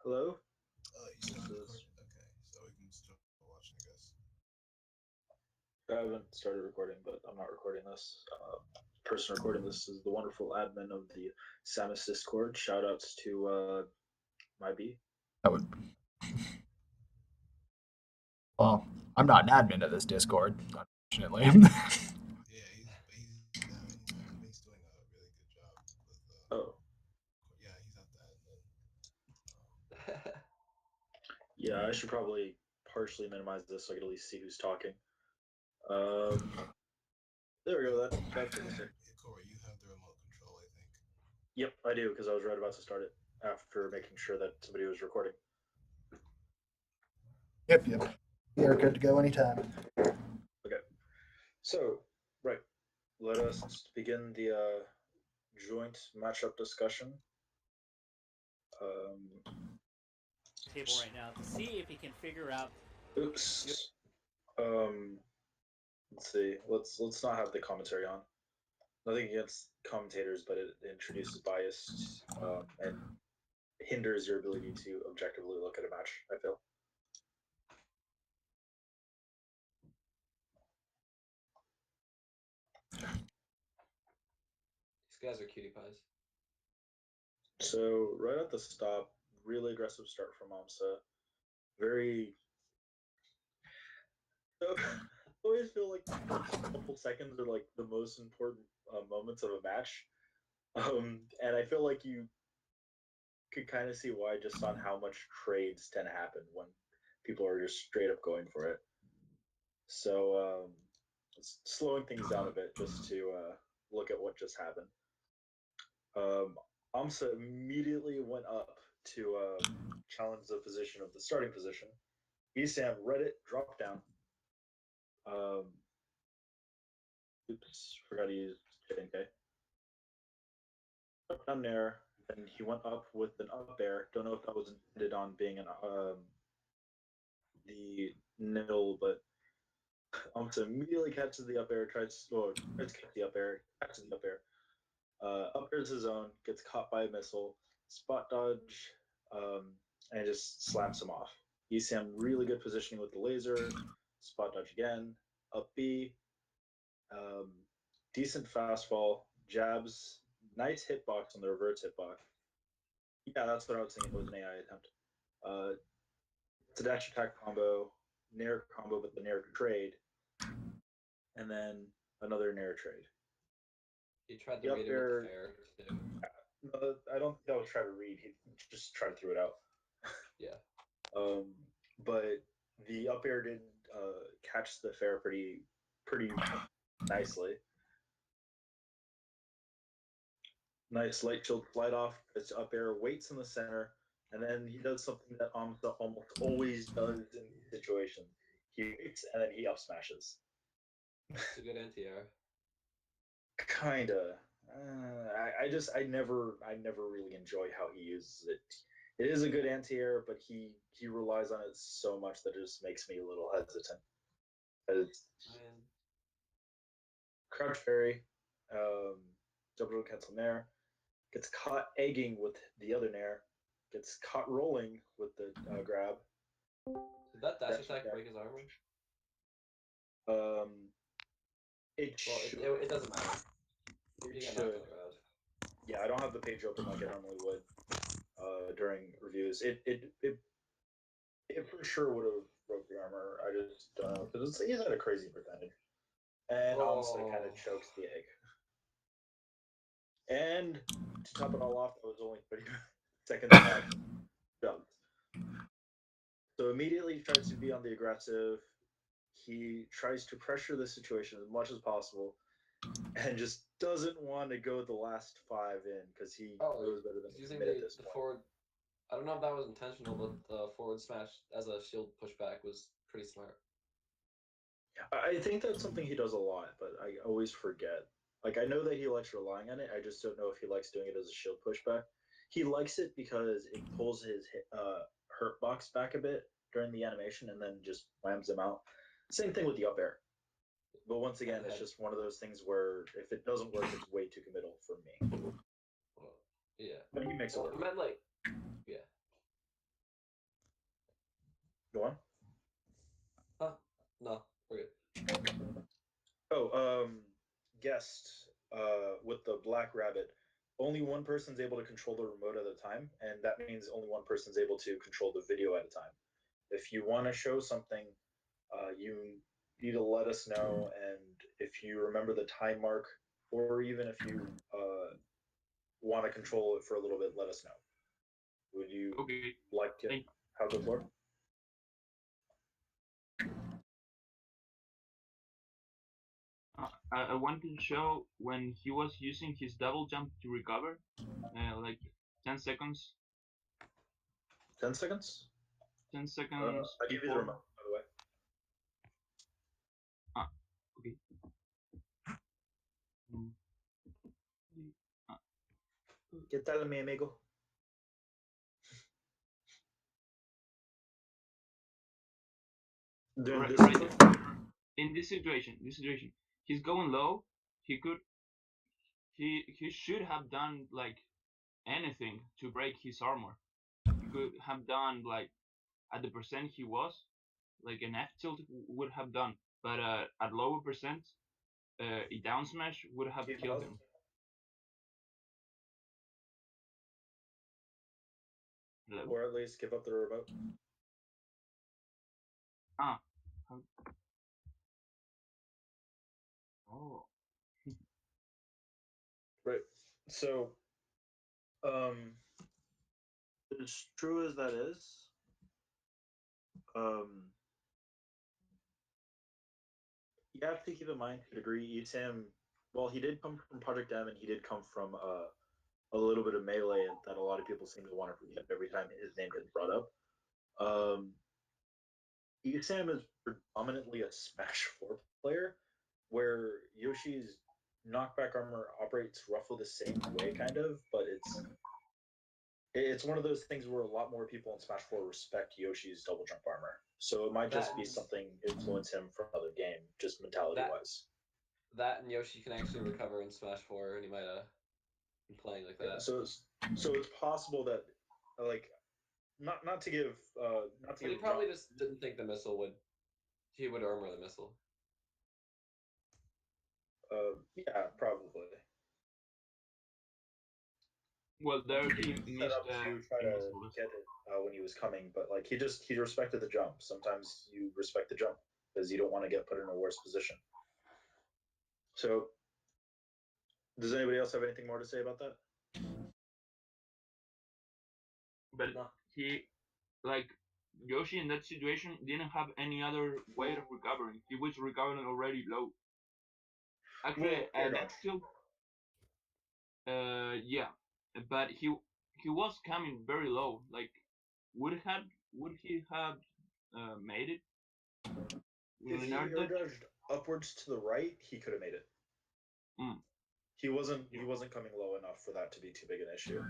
Hello. You said This I'm is. recording? Okay, so we can start watching, I guess. I haven't started recording, but I'm not recording this. Person recording this is the wonderful admin of the Samus Discord. Shout outs to my B. That would. Well, I'm not an admin of this Discord, unfortunately. Yeah, he's doing a really good job with, Oh, yeah, he's not that. And then, yeah. I should probably partially minimize this so I can at least see who's talking. Um, there we go. That's what I said. Corey, you have the remote control, I think. Yep, I do because I was right about to start it after making sure that somebody was recording. Yep. We are good to go anytime. Okay. So, right. Let us begin the joint matchup discussion. Um, Table right now to see if he can figure out. oops. Um, let's see. Let's not have the commentary on. Nothing against commentators, but it introduces bias and hinders your ability to objectively look at a match. I feel. These guys are cutie pies. So right at the stop, really aggressive start from Amsa. Very. I always feel like the first couple seconds are like the most important moments of a match, and I feel like you could kind of see why just on how much trades tend to happen when people are just straight up going for it. So it's slowing things down a bit just to look at what just happened. Um, Amsa immediately went up to challenge the position of the starting position. Esam read it, dropped down. Um, oops, forgot to use JNK. Dropped down there, then he went up with an up air. Don't know if that was intended on being an the nil, but Amsa immediately catches the up air, tries to catch the up air, catches the up air. Up airs his own, gets caught by a missile, spot dodge, and just slams him off. ECM really good positioning with the laser, spot dodge again, up B, um, decent fastball, jabs, nice hitbox on the reverse hitbox. Yeah, that's what I was thinking. It was an AI attempt. Uh, it's a dash attack combo, nair combo with the nair trade, and then another nair trade. He tried to The up read it with the air, fair too. no, I don't think that was trying to read. He just tried to throw it out. Yeah. Um, but the up air did catch the fair pretty nicely. Nice light shield flight off. It's up air, waits in the center, and then he does something that Amsa almost always does in these situations. He waits and then he up smashes. It's a good anti-air. Kinda. I never really enjoy how he uses it. It is a good anti-air, but he relies on it so much that it just makes me a little hesitant. It's Man. crouch fairy, um, double cancel nair, gets caught egging with the other nair, gets caught rolling with the grab. Did that dash Dash attack attack. break his armor? It Well, should. it doesn't matter. It He got knocked on should. the ground. Yeah, I don't have the page open like I normally would during reviews. It for sure would have broke the armor. I just don't know because he's at a crazy percentage, and Amsa kind of Oh. chokes the egg. And to top it all off, that was only 30 seconds of action. Jumped. So immediately he tries to be on the aggressive. He tries to pressure the situation as much as possible, and just doesn't want to go the last five in because he Oh, knows better than he's to using commit at this the point. forward. I don't know if that was intentional, but the forward smash as a shield pushback was pretty smart. I think that's something he does a lot, but I always forget. Like I know that he likes relying on it. I just don't know if he likes doing it as a shield pushback. He likes it because it pulls his hurt box back a bit during the animation, and then just whams him out. Same thing with the up air. But once And again, the it's head. just one of those things where if it doesn't work, it's way too committal for me. Well, yeah. But he makes it Well, work. I meant like, yeah. guessed with the Black Rabbit, only one person's able to control the remote at a time, and that means only one person's able to control the video at a time. If you want to show something, you need to let us know, and if you remember the time mark, or even if you want to control it for a little bit, let us know. Would you Okay. like to Thank- have the floor? I wanted to show when he was using his double jump to recover, like 10 seconds. 10 seconds? 10 seconds. I give you the before- remote, by the way. Ah, okay. Mm. Ah, ¿Qué tal, mi amigo? During right, this right situation? there. In this situation, he's going low. He could, he should have done like anything to break his armor. He could have done like at the percent he was, like an F tilt would have done, but at lower percent, a down smash would have Keep killed pause. him. Hello? Or at least give up the remote. Ah. Oh. Right. So, as true as that is, um, you have to keep in mind to a degree, Sam, well, he did come from Project M and he did come from a little bit of melee that a lot of people seem to want to forget every time his name gets brought up. Sam is predominantly a Smash 4 player, where Yoshi's knockback armor operates roughly the same way, kind of, but it's one of those things where a lot more people in Smash 4 respect Yoshi's double jump armor. So it might just be something influence him from another game, just mentality wise. That and Yoshi can actually recover in Smash 4, and he might have been playing like that. So it's possible that like not to give not to But he give probably just didn't think the missile would. He would armor the missile. yeah, probably. Well, there he Set missed up to try to get it when he was coming, but like he respected the jump. Sometimes you respect the jump because you don't want to get put in a worse position. So, does anybody else have anything more to say about that? But he, like Yoshi in that situation, didn't have any other way of recovering. He was recovering already low. Actually, that's still, yeah, but he was coming very low. Like, would he have made it? If he air dodged upwards to the right, he could have made it. Mm. He wasn't coming low enough for that to be too big an issue.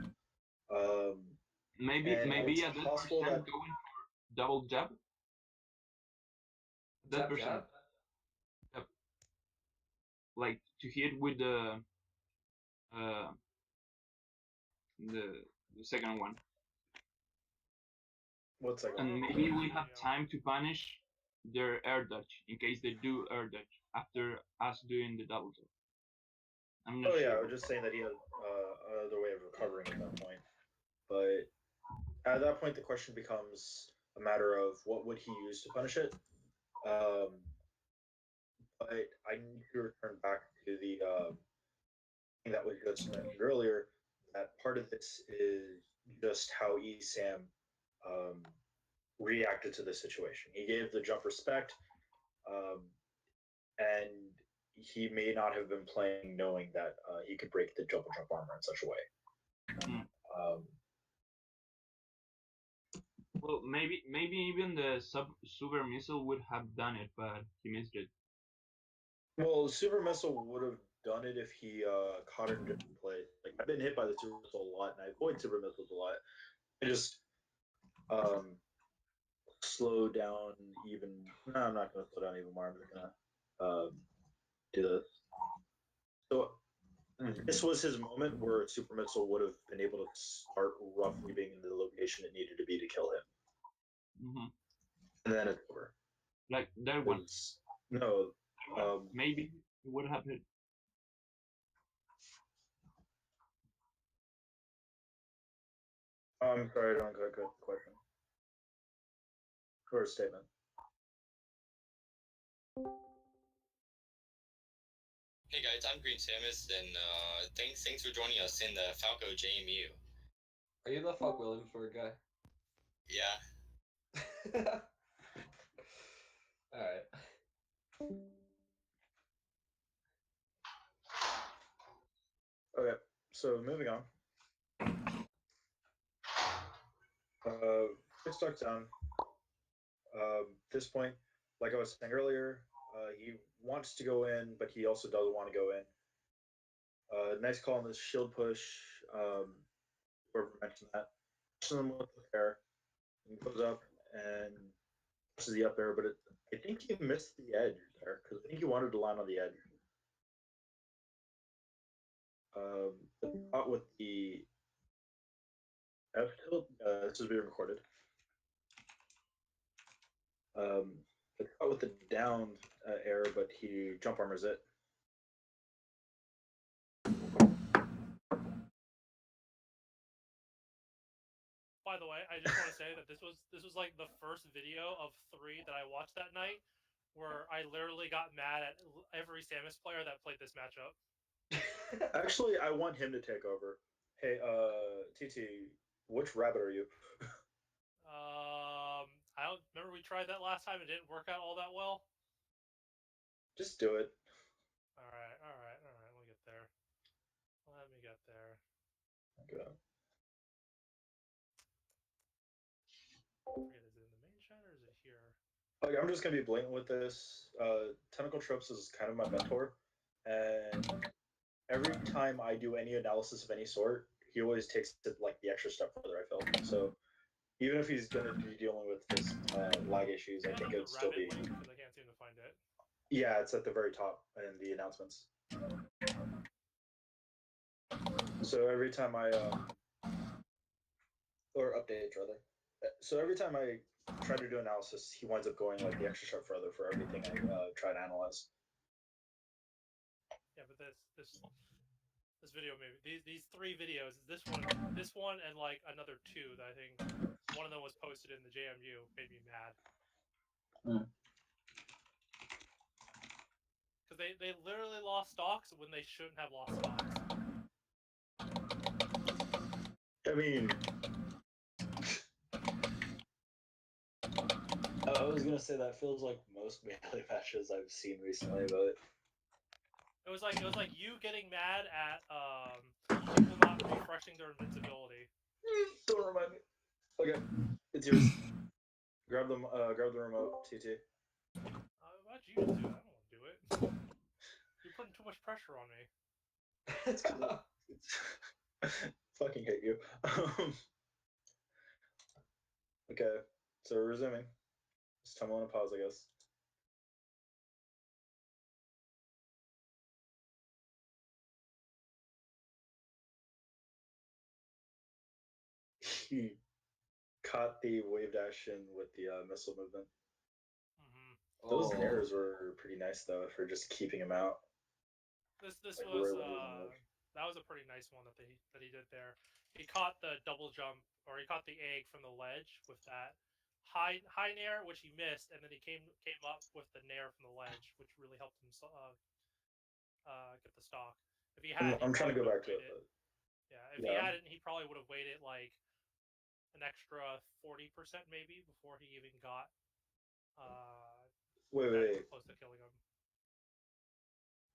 Maybe it's at that possible percent that going for double jab. That percent, yep. Like to hit with uh the the second one. one second. And maybe we have time to punish their air dodge in case they do air dodge after us doing the double jump. I'm not Oh sure. yeah, I was just saying that he had another way of recovering at that point. But at that point, the question becomes a matter of what would he use to punish it. But I need to return back to the thing that was just mentioned earlier. That part of this is just how Sam um, reacted to the situation. He gave the jump respect, um, and he may not have been playing knowing that he could break the jump armor in such a way. Mm. Um, Well, maybe even the super missile would have done it, but he missed it. well, super missile would have done it if he caught it in different play. Like I've been hit by the super missile a lot, and I avoid super missiles a lot. I just slow down even. No, I'm not going to slow down even more. I'm just going to do this. So this was his moment where super missile would have been able to start roughly being in the location it needed to be to kill him. Mm-hmm. And then it's over. Like that one. No. Maybe it would have hit. I'm sorry, I don't quite get the question. Or a statement. Hey guys, I'm Green Samus, and thanks for joining us in the Falco JMU. Are you the fuck Williamsburg guy? Yeah. Alright. Okay, so moving on. First touchdown. This point, like I was saying earlier, he wants to go in, but he also doesn't want to go in. Nice call on this shield push. Whoever mentioned that. Pushes him with the air. He goes up and pushes the up air, but I think he missed the edge there because I think he wanted to land on the edge. Not with the F tilt. This is being recorded. It's caught with the down air, but he jump armors it. By the way, I just want to say that this was like the first video of 3 that I watched that night, where I literally got mad at every Samus player that played this matchup. Actually, I want him to take over. Hey, TT, which rabbit are you? I don't remember we tried that last time. It didn't work out all that well. Just do it. All right. Let me get there. Okay. I forget, is it in the main chat or is it here? Okay, I'm just gonna be blatant with this. Tentacle Trips is kind of my mentor, and every time I do any analysis of any sort, he always takes it like the extra step further. I feel so. Even if he's gonna be dealing with this lag issues, I think it would still be. Because I can't seem to find it. Yeah, it's at the very top in the announcements. So every time I or updates rather. So every time I try to do analysis, he winds up going like the extra step further for everything I try to analyze. Yeah, but this video maybe these 3 videos, this one and like another 2 that I think one of them was posted in the JMU made me mad. Because they literally lost stocks when they shouldn't have lost stocks. I mean, I was gonna say that feels like most melee matches I've seen recently, but It was like you getting mad at people not refreshing their invincibility. don't remind me. Okay, it's yours. Grab the remote, TT. Why'd you just do it? I don't want to do it. You're putting too much pressure on me. Let's go. Fucking hate you. Okay, so we're resuming. Just tell me when to pause, I guess. He caught the wave dash in with the missile movement. Mm-hmm. Those errors were pretty nice though for just keeping him out. This Like, was really that was a pretty nice one that he did there. He caught the double jump, or he caught the egg from the ledge with that high nair, which he missed, and then he came up with the nair from the ledge, which really helped him get the stock. If he had, I'm trying to go back to it. Yeah, if he hadn't, he probably would have waited like an extra 40% maybe before he even got wait. close to killing him.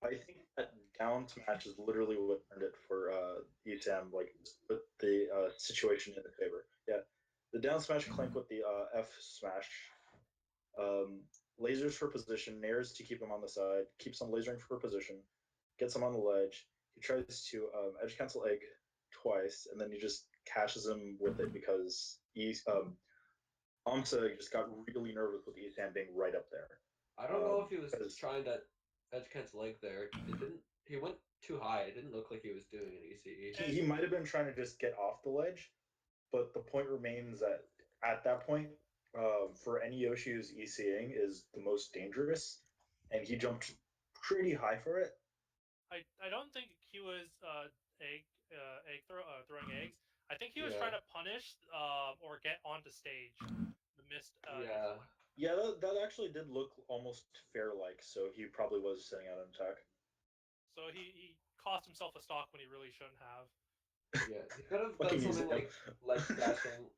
I think that down smash is literally what earned it for ESAM, like put the situation in his favor. Yeah, the down smash clink with the F smash, lasers for position, nairs to keep him on the side, keeps on lasering for position, gets him on the ledge. He tries to edge cancel egg twice, and then he just cashes him with it because Amsa just got really nervous with ESAM being right up there. I don't know if he was trying to edge cancel leg there. He went too high. It didn't look like he was doing an ECE. He might have been trying to just get off the ledge, but the point remains that at that point, for any Yoshi who's ECing is the most dangerous, and he jumped pretty high for it. I don't think he was throwing eggs. I think he was Yeah. trying to punish or get onto stage the missed. Yeah. Yeah, that actually did look almost fair-like. So he probably was sitting out an attack. So he cost himself a stock when he really shouldn't have. Yeah. He could have done Fucking something museum. like ledge dashing.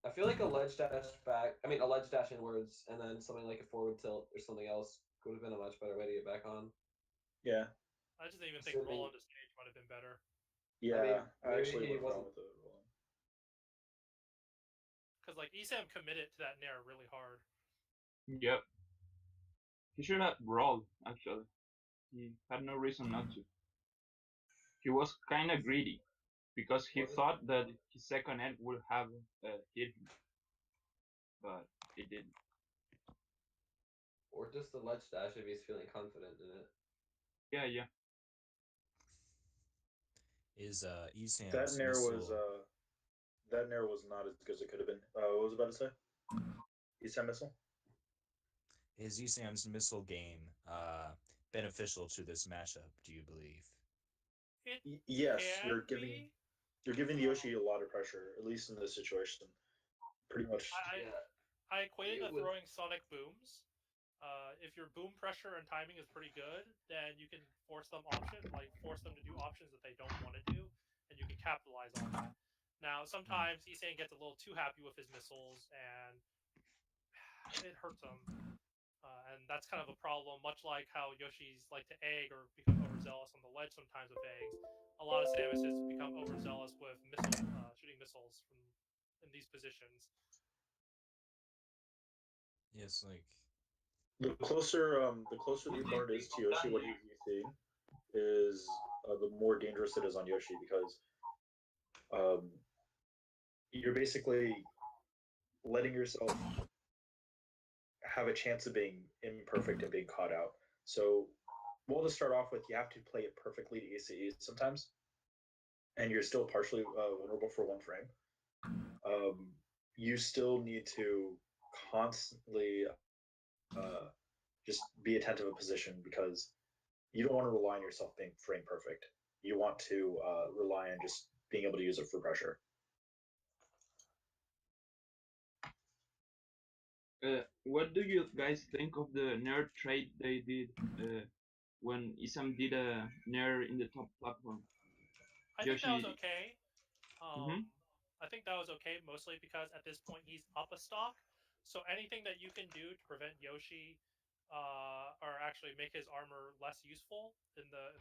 I feel like a ledge dash back. I mean, a ledge dash inwards, and then something like a forward tilt or something else would have been a much better way to get back on. Yeah, I just didn't even think Assuming- roll onto stage would have been better. yeah. I maybe actually he would have gone wasn't- with the rolling. Because like Esam committed to that nair really hard. Yep. He should have rolled, actually. He had no reason not to. He was kind of greedy, because he thought that his second end would have hit him. But it didn't. Or just the ledge dash if he's feeling confident in it. Yeah, yeah. Is Esam's That nair missile... was not as good as it could have been. What was I about to say? Esam missile. Is Esam's missile game beneficial to this matchup? Do you believe? It Yes, can be. you're giving Yoshi a lot of pressure, at least in this situation. Pretty much. I equated It to would- throwing sonic booms. If your boom pressure and timing is pretty good, then you can force them to do options that they don't want to do, and you can capitalize on that. Now, sometimes Isane gets a little too happy with his missiles, and it hurts him. And that's kind of a problem, much like how Yoshis like to egg or become overzealous on the ledge sometimes with eggs. A lot of Samuses become overzealous with shooting missiles in these positions. Yes, like... The closer the opponent is to Yoshi, what he's seeing is the more dangerous it is on Yoshi because you're basically letting yourself have a chance of being imperfect and being caught out. So, well, to start off with, you have to play it perfectly to ACE sometimes, and you're still partially vulnerable for one frame. You still need to constantly just be attentive of position because you don't want to rely on yourself being frame perfect. You want to rely on just being able to use it for pressure. What do you guys think of the Nair trade they did when Isam did a Nair in the top platform? I think that was Yoshi- okay. I think that was okay mostly because at this point he's up a stock. So anything that you can do to prevent Yoshi, or actually make his armor less useful in the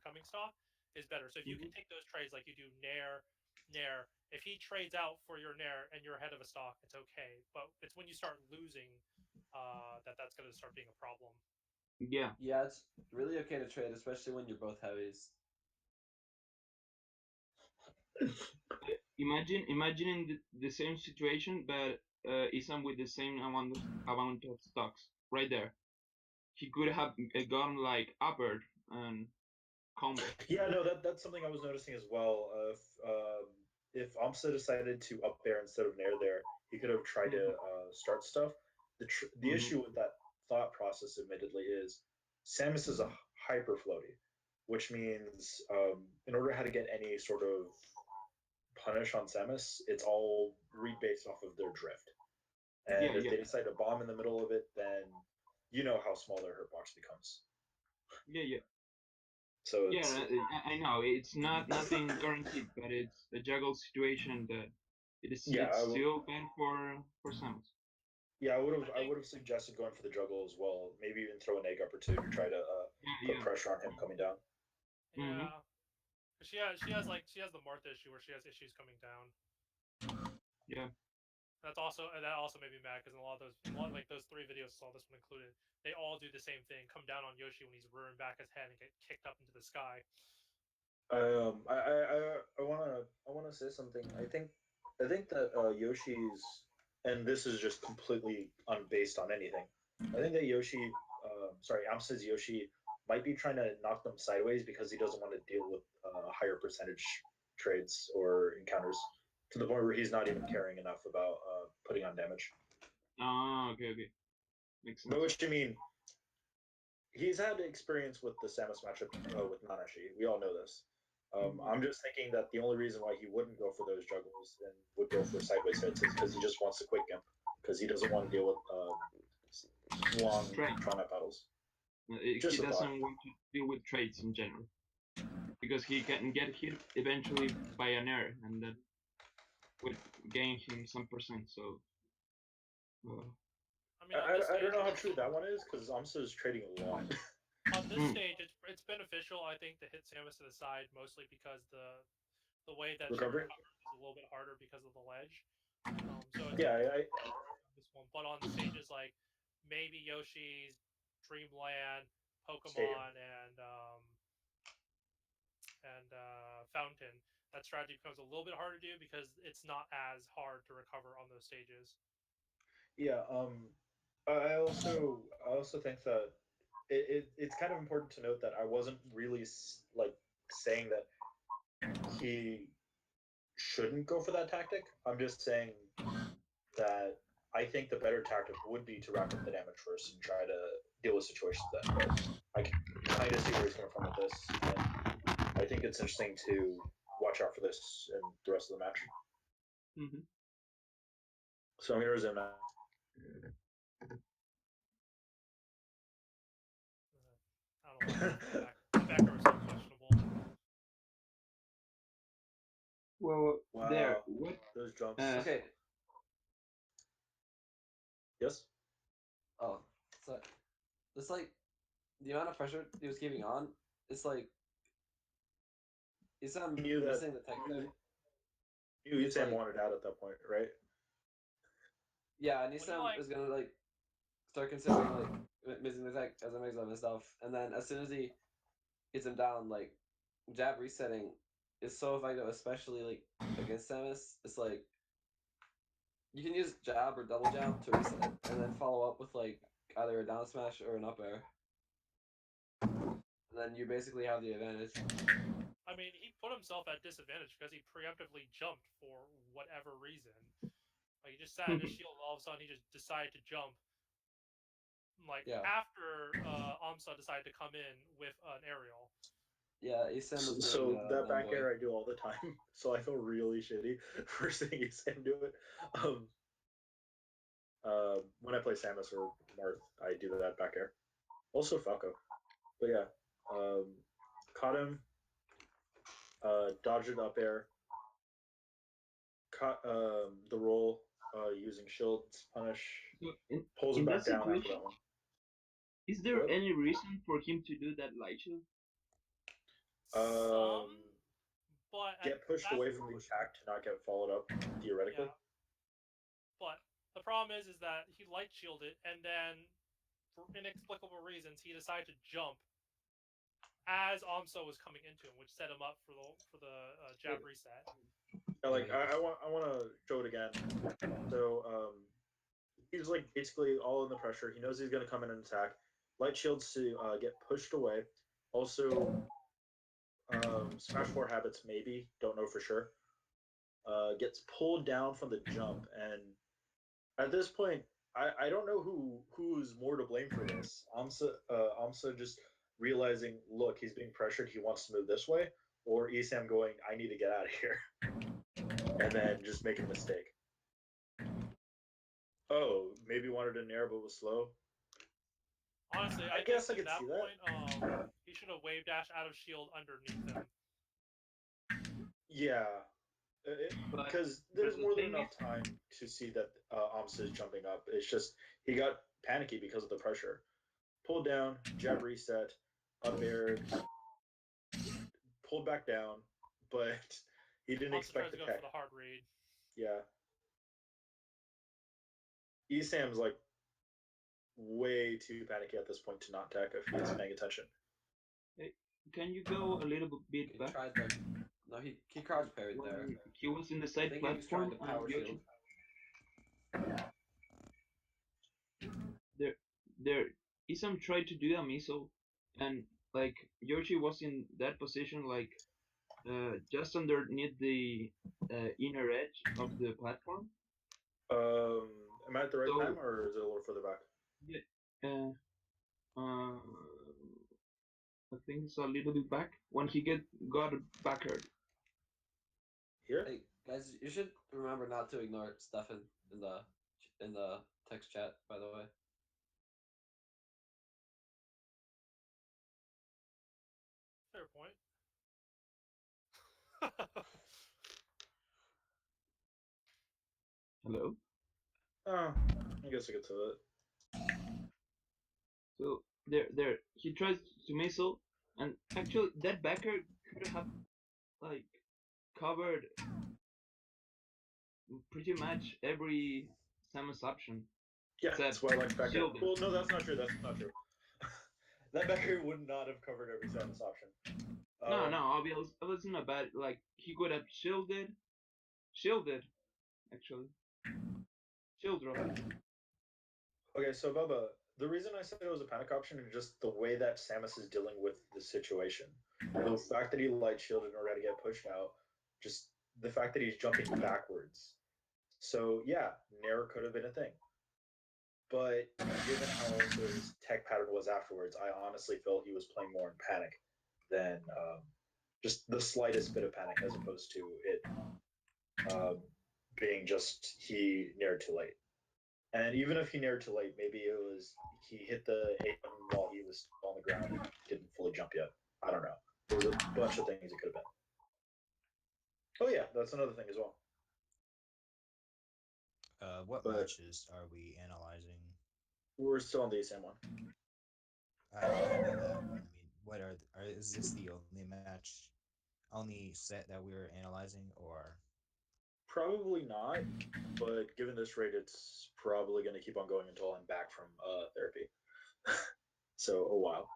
coming stock, is better. So if you can take those trades like you do Nair, if he trades out for your Nair and you're ahead of a stock, it's okay. But it's when you start losing that's going to start being a problem. Yeah. Yeah, it's really okay to trade, especially when you're both heavies. Imagining the same situation, but Isam with the same amount of stocks right there. He could have gone like upward and combo. Yeah, no, that's something I was noticing as well. If Amsa decided to up there instead of Nair there, he could have tried to start stuff. The issue with that thought process, admittedly, is Samus is a hyper floaty, which means in order how to get any sort of punish on Samus, it's all based off of their drift. And if they decide to bomb in the middle of it, then you know how small their hurtbox becomes. Yeah. So yeah, I know it's nothing guaranteed, but it's a juggle situation that it's still bad for Samus. Yeah, I would have suggested going for the juggle as well. Maybe even throw an egg up or two to try to put pressure on him coming down. Yeah, she has the Martha issue where she has issues coming down. Yeah. That also made me mad because a lot of those 3 videos, saw this one included, they all do the same thing: come down on Yoshi when he's rearing back his head and get kicked up into the sky. I wanna say something. I think that Yoshi's, and this is just completely unbased on anything. I think that Amsa's Yoshi might be trying to knock them sideways because he doesn't want to deal with higher percentage trades or encounters to the point where he's not even caring enough about putting on damage. Okay. Makes sense. By which I mean, he's had experience with the Samus matchup with Nanashi. We all know this. I'm just thinking that the only reason why he wouldn't go for those juggles and would go for sideways hits is because he just wants to quick gimp because he doesn't want to deal with long Straight. drawn out battles. He Just a doesn't thought. want to deal with trades in general because he can get hit eventually by an error, and that would gain him some percent. So. I mean, on this I don't stage, know how true that one is because Amsa is trading a lot. on this stage, it's beneficial, I think, to hit Samus to the side mostly because the way that Recovery? she recovers is a little bit harder because of the ledge. So it's Yeah, this one, but on stages like maybe Yoshi's Dreamland, Stadium. Pokemon, and Fountain, that strategy becomes a little bit harder to do because it's not as hard to recover on those stages. Yeah. I also think that it's kind of important to note that I wasn't really like saying that he shouldn't go for that tactic. I'm just saying that I think the better tactic would be to rack up the damage first and try to deal with situations then. But I can kind of see where he's coming from with this, and I think it's interesting to watch out for this in the rest of the match. Mm-hmm. So I'm gonna resume now. I don't know. The back row is so questionable. Well, Wow, there. What? those jumps. Okay. Yes. Oh, so it's like the amount of pressure he was keeping on. It's like he's He knew that. missing the tech there. You It's Sam like- wanted out at that point, right? Yeah, and When you, Nissan like- is gonna like start considering like missing the tech as a mix up and stuff, and then as soon as he gets him down, like jab resetting is so effective, especially like against Samus. It's like you can use jab or double jab to reset, and then follow up with like either a down smash or an up air. And then you basically have the advantage. I mean, he put himself at disadvantage because he preemptively jumped for whatever reason. Like, he just sat in his shield, and all of a sudden he just decided to jump. Like, Yeah. after Amsa decided to come in with an aerial. Yeah, Isam was So doing, that back Envoy. air I do all the time. So I feel really shitty for seeing Sam do it. When I play Samus or Marth, I do that back air. Also Falco. But yeah, caught him. Dodged up air. Caught the roll using shields punish. So Pulls him in back that down after situation, that one. is there What? any reason for him to do that light shield? Some, but Get pushed away from the attack to not get followed up theoretically. Yeah. But the problem is that he light shielded, and then for inexplicable reasons, he decided to jump as Amso was coming into him, which set him up for the jab reset. Yeah, like I want to show it again. So he's like basically all in the pressure. He knows he's gonna come in and attack. Light shields to get pushed away. Also, Smash 4 habits maybe don't know for sure. Gets pulled down from the jump, and at this point, I don't know who's more to blame for this. Amsa just realizing, look, he's being pressured. He wants to move this way, or Esam going, I need to get out of here, and then just making a mistake. Oh, maybe wanted an air but was slow. Honestly, I I guess think I at could that see that. point, he should have wave dashed out of shield underneath him. Yeah, But- because but there's the more than thing enough is- time to see that Amsa is jumping up. It's just he got panicky because of the pressure. Pulled down, jab reset, up aired, pulled back down, but he didn't Also tries expect the to go tech. for the hard read. Yeah. Esam's like way too panicky at this point to not tech if he's paying attention. Can you go a little bit He back? tried like no, he crouch parried there. When he was in the I side think he was trying platform to power and shield. Yoshi, there Isam tried to do a missile, and like Yoshi was in that position, like just underneath the inner edge of the platform. Am I at the right So- time or is it a little further back? Yeah, uh, I think it's a little bit back when he got backered. Here? Hey guys, you should remember not to ignore stuff in the text chat. By the way, Fair point. Hello. Oh, I guess I get to it. So there, he tries to missile, and actually that backer could have like covered pretty much every Samus option. Yeah, Except that's why I like Becker. shielded. Well, no, that's not true. That's not true. That Becker would not have covered every Samus option. No, I was not bad. Like he could have shielded, actually, shield drop. Okay, so Bubba, the reason I said it was a panic option is just the way that Samus is dealing with the situation. The fact that he light shielded in order to get pushed out, just the fact that he's jumping backwards. So yeah, Nair could have been a thing. But given how also his tech pattern was afterwards, I honestly felt he was playing more in panic than just the slightest bit of panic, as opposed to it being just he Naired too late. And even if he Naired too late, maybe it was he hit the A button while he was on the ground and didn't fully jump yet. I don't know. There's a bunch of things it could have been. Oh yeah, that's another thing as well. What But- matches are we analyzing? We're still on the same one. I know that. I mean, what is this the only set that we're analyzing, or Probably not, but given this rate, it's probably going to keep on going until I'm back from therapy. So a while.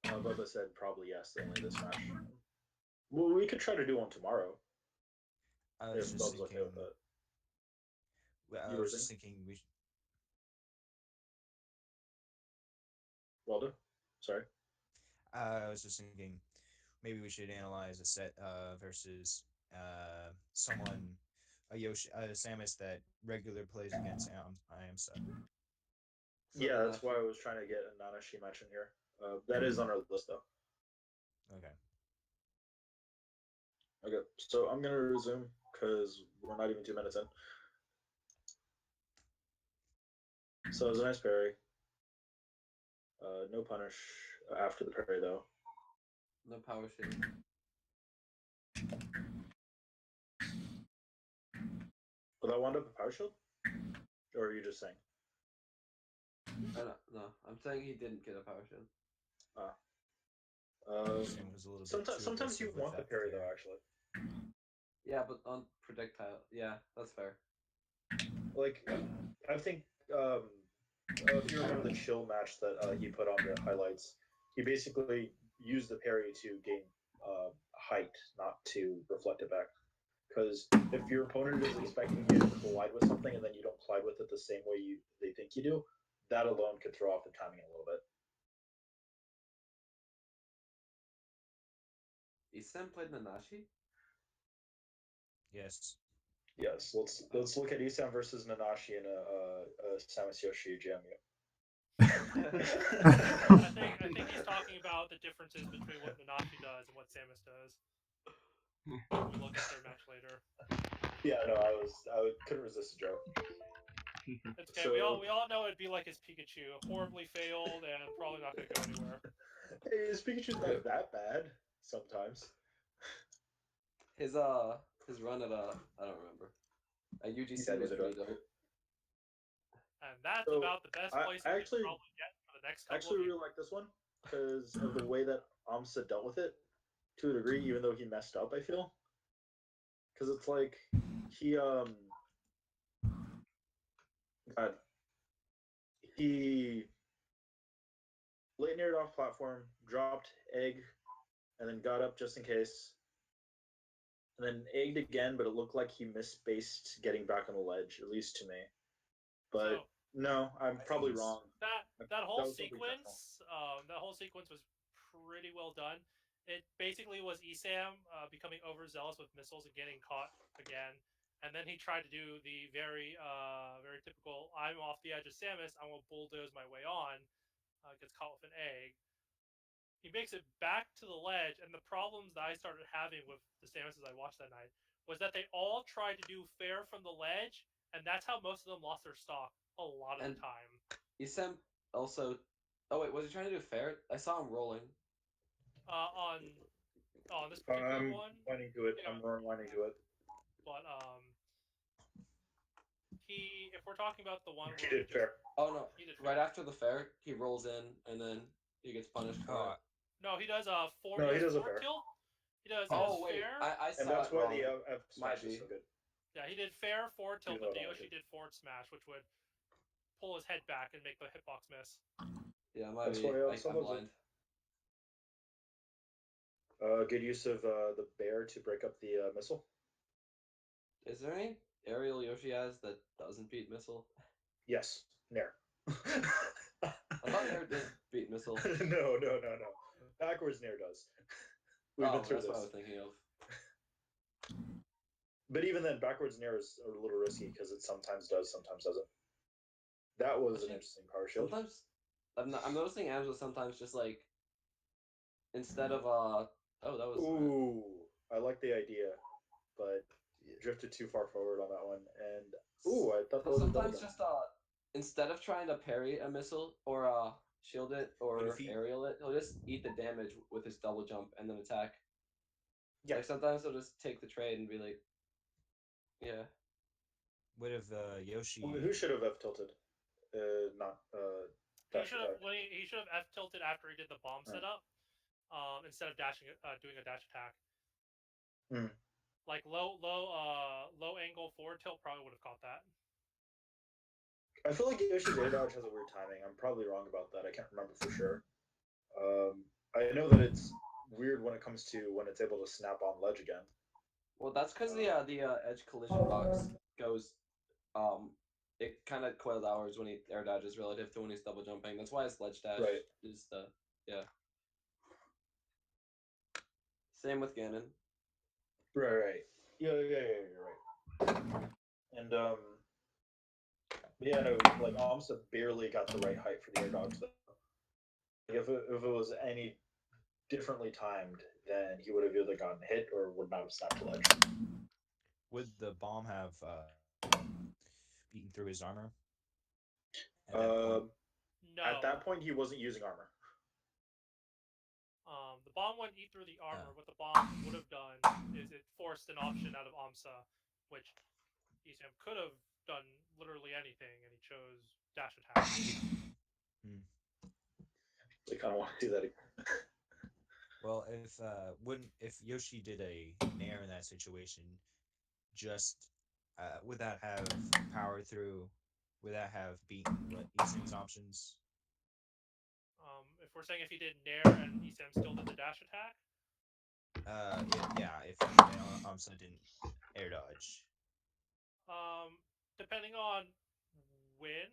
Bubba said probably yes, only this match. Well, we could try to do one tomorrow I if was just Bubba's okay thinking. with that. Well, I You were was just thinking we. Waldo? Sorry. I was just thinking maybe we should analyze a set versus someone, a Samus that regular plays against I am set. Yeah, that's why I was trying to get a Nanashi match in here. That is on our list, though. Okay. Okay, so I'm going to resume because we're not even 2 minutes in. So it was a nice parry. No punish after the parry, though. no power shield. Will that wind up a power shield? Or are you just saying? No, I'm saying he didn't get a power shield. Sam was a little bit too Sometimes you aggressive with want the that parry, there. though, actually. Yeah, but on projectile, yeah, that's fair. Like, I think if you remember the chill match that he put on the highlights, he basically used the parry to gain height, not to reflect it back. Because if your opponent is expecting you to collide with something and then you don't collide with it the same way they think you do, that alone could throw off the timing a little bit. Isam played Nanashi? Yes. Yes, let's look at Isam versus Nanashi in a Samus Yoshi JMU. I think he's talking about the differences between what Nanashi does and what Samus does. We'll look at their match later. Yeah, no, I couldn't resist a joke. It's okay. We all know it'd be like his Pikachu, horribly failed and probably not going to go anywhere. Hey, his Pikachu's not that bad sometimes. His run at I don't remember. At UGC Yeah, was neither do I. pretty dope. And that's So, about the best place I we actually- can probably get for the next couple Actually, of years. really like this one because of the way that Amsa dealt with it to a degree, even though he messed up. I feel because it's like he God, he late neared off platform, dropped egg, and then got up just in case, and then egged again, but it looked like he misspaced getting back on the ledge, at least to me. But So- no, I'm probably it's- wrong. That whole was something sequence, was pretty well done. It basically was Isam becoming overzealous with missiles and getting caught again, and then he tried to do the very typical "I'm off the edge of Samus, I will bulldoze my way on," gets caught with an egg. He makes it back to the ledge, and the problems that I started having with the Samuses I watched that night was that they all tried to do fair from the ledge, and that's how most of them lost their stock a lot of And the time. Isam also. Oh wait, was he trying to do fair? I saw him rolling. On this particular I'm one, winding to it. yeah. I'm winding to it. But if we're talking about the one He where did fair. Oh no! he did Right fair. after the fair, he rolls in and then he gets punished for Oh, it. No, he does four. No, he he does does a four fair. tilt. He does Oh wait, fair. I And saw that's it why wrong. the F smash Might is be. so good. Yeah, he did fair four tilt, Even but though I the don't like Yoshi it. did forward smash, which would pull his head back and make the hitbox miss. Yeah, might That's be. why Elsa I'm loves blind. it. Good use of the bear to break up the missile. Is there any aerial Yoshi has that doesn't beat missile? Yes, Nair. I thought Nair did beat missile. No. Backwards Nair does. We've been through That's what I this. was thinking of. But even then, backwards Nair is a little risky because it sometimes does, sometimes doesn't. That was an Actually, interesting power shield. Sometimes I'm noticing Angela sometimes just like instead of oh that was Ooh, I like the idea, but drifted too far forward on that one. And ooh, I thought that was a double sometimes jump. just instead of trying to parry a missile or shield it or if he- aerial it, he'll just eat the damage with his double jump and then attack. Yeah. Like sometimes he'll just take the trade and be like, yeah. What if Yoshi? Who should have F tilted? Not He dash should have attack. he should have F tilted after he did the bomb setup, instead of doing a dash attack. Hmm. Like low angle forward tilt probably would have caught that. I feel like Yoshi's air dodge has a weird timing. I'm probably wrong about that. I can't remember for sure. I know that it's weird when it comes to when it's able to snap on ledge again. Well, that's because the edge collision box goes it kind of coils hours when he air dodges relative to when he's double jumping. That's why his ledge dash Right. is the yeah. Same with Ganon. Right. Yeah, you're right. And yeah, no, like Amsa barely got the right height for the air dodge though. If it was any differently timed, then he would have either gotten hit or would not have snapped the ledge. Would the bomb have beaten through his armor? At that point? No. At that point, he wasn't using armor. The bomb wouldn't eat through the armor. What the bomb would have done is it forced an option out of Amsa, which Isam could have done literally anything, and he chose dash attack. I kind of want to see that again. Well, if Yoshi did a Nair in that situation, just would that have powered through? Would that have beaten what Isim's options? If we're saying if he did Nair and Isam still did the dash attack, If Amsa didn't air dodge. depending on when,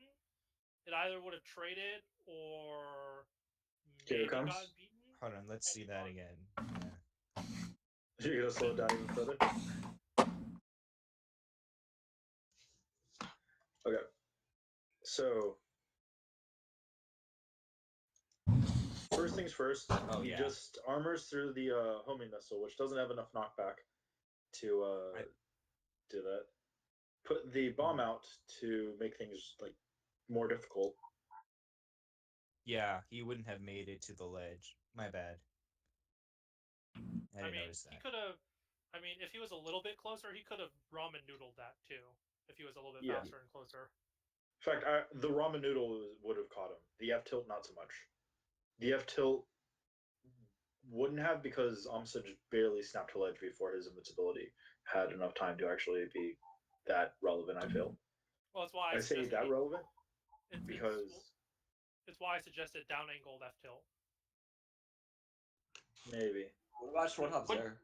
it either would have traded or Here maybe it comes. gotten beaten. Hold on, let's see that again. You're gonna slow it down even further. Okay. So first things first, he just armors through the homing missile, which doesn't have enough knockback to do that. Put the bomb out to make things like more difficult. Yeah, he wouldn't have made it to the ledge. My bad. I didn't mean, notice that. he could have. I mean, if he was a little bit closer, he could have ramen noodled that too. If he was a little bit faster and closer. In fact, the ramen noodle would have caught him. The F tilt, not so much. The F tilt wouldn't have because Amsa just barely snapped to ledge before his invincibility had enough time to actually be that relevant. I feel. Well, that's why I say that relevant because it's why I suggested down angled F tilt. Maybe. What about Schwartz's there?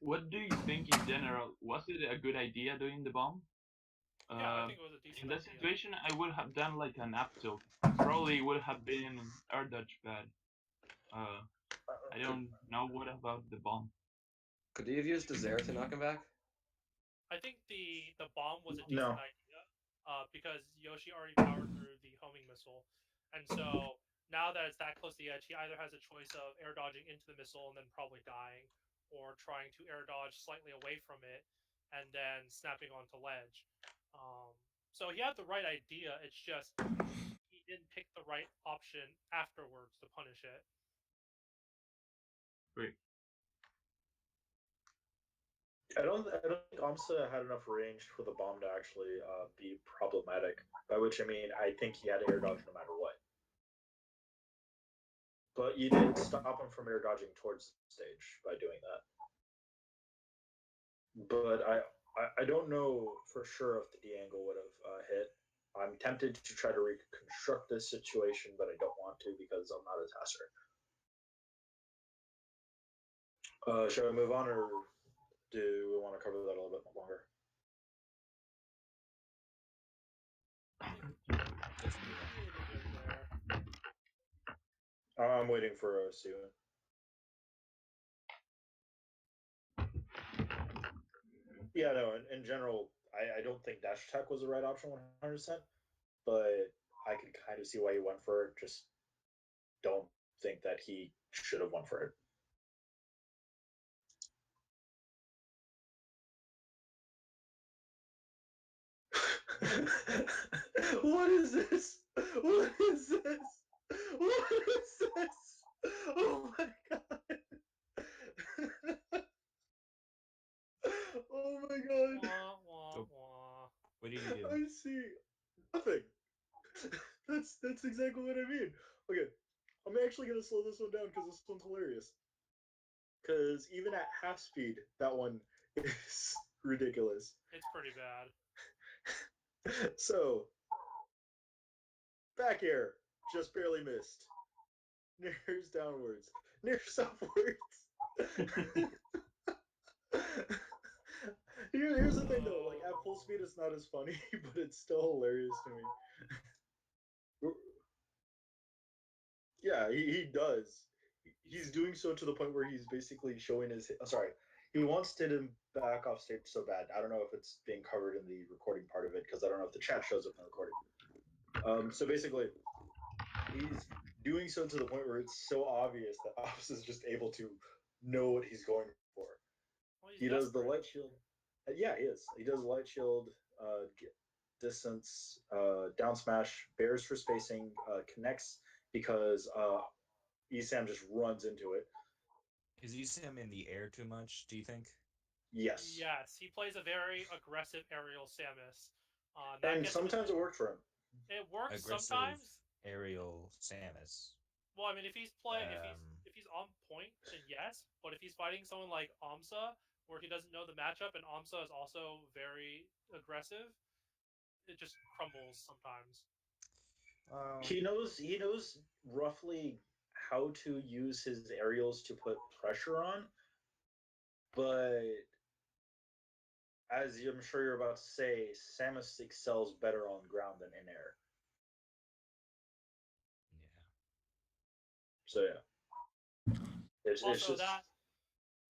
What do you think in general? Was it a good idea doing the bomb? Yeah, I think it was a decent In that idea. situation, I would have done like an up tilt. Probably would have been air dodge bad. I don't know what about the bomb. Could he have used Desire to knock him back? I think the bomb was a decent idea, because Yoshi already powered through the homing missile, and so now that it's that close to the edge, he either has a choice of air dodging into the missile and then probably dying, or trying to air dodge slightly away from it and then snapping onto ledge. So he had the right idea. It's just he didn't pick the right option afterwards to punish it. Great. I don't think Amsa had enough range for the bomb to actually be problematic. By which I mean I think he had air dodge no matter what. But you did stop him from air dodging towards the stage by doing that. But I don't know for sure if the D angle would have hit. I'm tempted to try to reconstruct this situation, but I don't want to because I'm not a tester. Should I move on, or do we want to cover that a little bit longer? Let's move on. We'll leave it good there. I'm waiting for Steven. Yeah, no. In general, I don't think dash attack was the right option 100%, but I could kind of see why he went for it. Just don't think that he should have went for it. What is this? What is this? What is this? Oh my god! Oh my god! Wah, wah, So- wah. What did you do? I see nothing. That's exactly what I mean. Okay, I'm actually gonna slow this one down because this one's hilarious. Because even at half speed, that one is ridiculous. It's pretty bad. So, back air, just barely missed. Nears downwards, nears upwards. Here's the thing though, like at full speed it's not as funny, but it's still hilarious to me. Yeah, he does. He's doing so to the point where he's basically showing his. Sorry, he wants to hit him back off stage so bad. I don't know if it's being covered in the recording part of it because I don't know if the chat shows up in the recording. So basically, he's doing so to the point where it's so obvious that Ops is just able to know what he's going for. Well, he's He does the desperate. light shield. Yeah, he is. He does light shield, distance, down smash, bears for spacing, connects because Esam just runs into it. Is Usam in the air too much, do you think? Yes. Yes, he plays a very aggressive aerial Samus. And sometimes it worked for him. It works Aggressive sometimes. aerial Samus. Well, I mean, if he's on point, then yes. But if he's fighting someone like Amsa, where he doesn't know the matchup, and Amsa is also very aggressive, it just crumbles sometimes. He knows roughly how to use his aerials to put pressure on, but as I'm sure you're about to say, Samus excels better on ground than in air. Yeah. So yeah, it's Also, just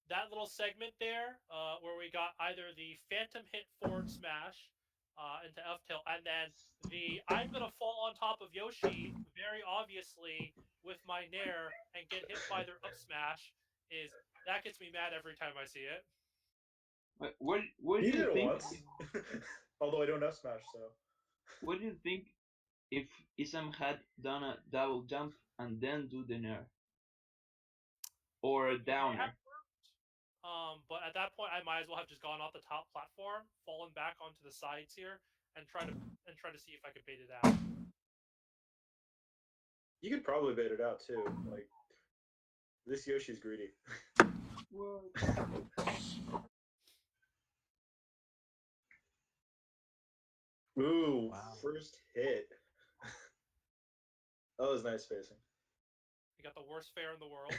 that little segment there, where we got either the Phantom hit forward smash into F tilt, and then the I'm gonna fall on top of Yoshi very obviously with my Nair and get hit by their up smash that gets me mad every time I see it. What do he did you it think? once. Although I don't F smash, so What do you think if Isam had done a double jump and then do the nair or a It may downer? have worked. But at that point, I might as well have just gone off the top platform, fallen back onto the sides here, and try to see if I could bait it out. you could probably bait it out too. Like this Yoshi's greedy. What? Ooh, Wow. first hit. That was nice spacing. You got the worst fair in the world.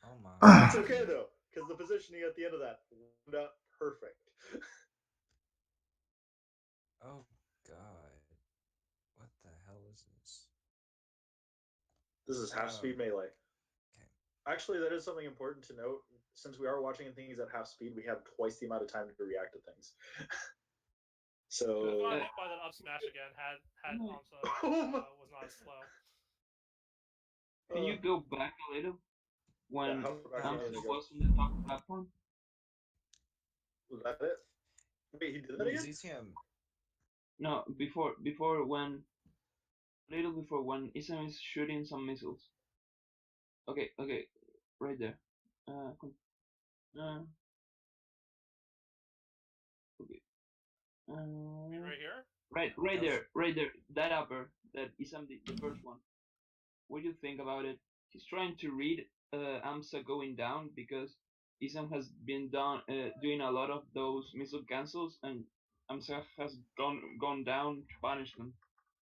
Oh my. It's okay though, because the positioning at the end of that wound up perfect. Oh god. What the hell is this? This is half speed melee. Okay. Actually, that is something important to note. Since we are watching things at half speed, we have twice the amount of time to react to things. Could have So gone hit by that up smash again had Oh my- Amsa was not as slow. Can you go back a little when how far back do you Amsa need to go? was on the top platform? Was that it? Wait, he did that Ooh, again? ZTM. No, before when a little before when Isam is shooting some missiles. Okay, right there. Uh, okay. Right here. Right there. That upper, that Isam the first one. What do you think about it? He's trying to read Amsa going down because Isam has been doing a lot of those missile cancels, and Amsa has gone down to punish them.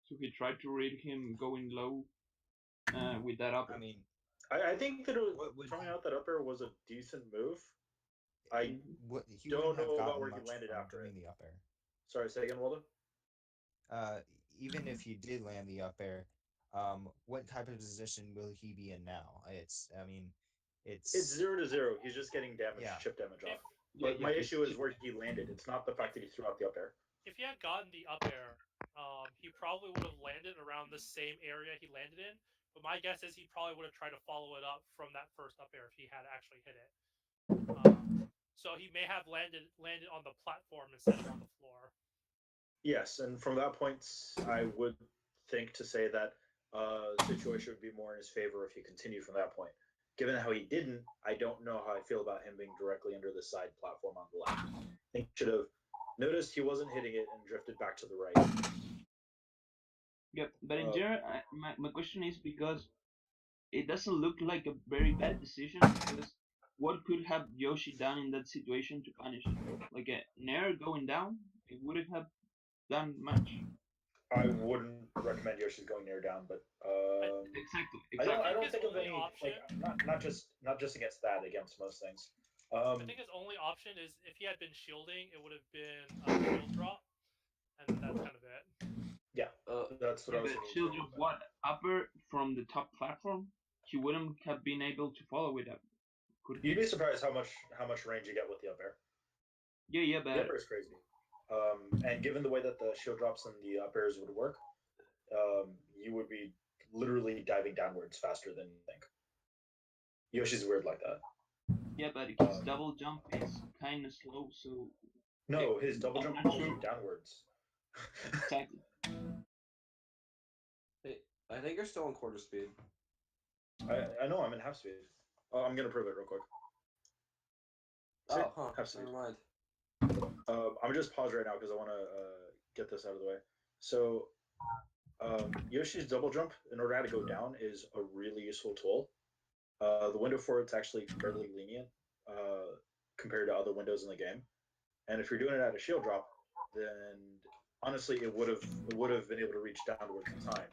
So he tried to read him going low with that upper. I mean, I think that what would throwing out that upper was a decent move. I what he don't wouldn't have know about gotten where he much landed from after doing it. the up air. Sorry, say again, Waldo? Even if he did land the up air, what type of position will he be in now? I mean, It's it's 0-0. He's just getting damage, yeah. chip damage If off. But Yeah, my he's issue is where he landed. It's not the fact that he threw out the up air. if he had gotten the up air, he probably would have landed around the same area he landed in. But my guess is he probably would have tried to follow it up from that first up air if he had actually hit it. So he may have landed on the platform instead of on the floor. Yes, and from that point, I would think to say that the situation would be more in his favor if he continued from that point. Given how he didn't, I don't know how I feel about him being directly under the side platform on the left. I think he should have noticed he wasn't hitting it and drifted back to the right. Yep, but in general, my question is because it doesn't look like a very bad decision because what could have Yoshi done in that situation to punish it? Like a Nair going down, it wouldn't have done much. I wouldn't recommend Yoshi's going near down, but Exactly. I think don't his think of only any option- like not just against that, against most things. I think his only option is if he had been shielding, it would have been a shield drop, and that's kind of it. Yeah, that's what I was But thinking. shield too, drop but- what upper from the top platform, he wouldn't have been able to follow it up. Could he? You'd be surprised how much range you get with the up air. Yeah, The but up air is crazy. And given the way that the shield drops and the up airs would work, you would be literally diving downwards faster than you think. Yoshi's weird like that. yeah, but his double jump is kind of slow, so No, his double I'm jump not pulls sure. you downwards. Exactly. Hey, I think you're still in quarter speed. I know I'm in half speed. Oh, I'm gonna prove it real quick. Oh, huh. Half speed. Never mind. I'm gonna just pause right now because I want to get this out of the way. So, Yoshi's double jump, in order to go down, is a really useful tool. The window for it's actually fairly lenient compared to other windows in the game. And if you're doing it at a shield drop, then honestly, it would have been able to reach downwards in time.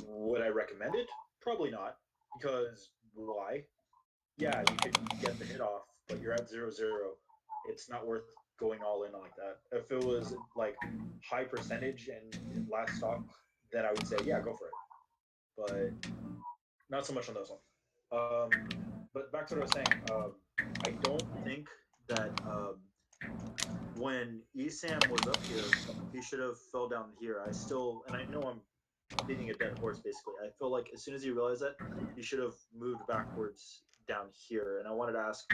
Would I recommend it? Probably not, because why? Yeah, you could get the hit off, but you're at 0-0. It's not worth going all in like that. If it was like high percentage and last stock, then I would say yeah, go for it. But not so much on those ones. But back to what I was saying. I don't think that when Esam was up here, he should have fell down here. And I know I'm beating a dead horse basically. I feel like as soon as he realized that, he should have moved backwards down here. And I wanted to ask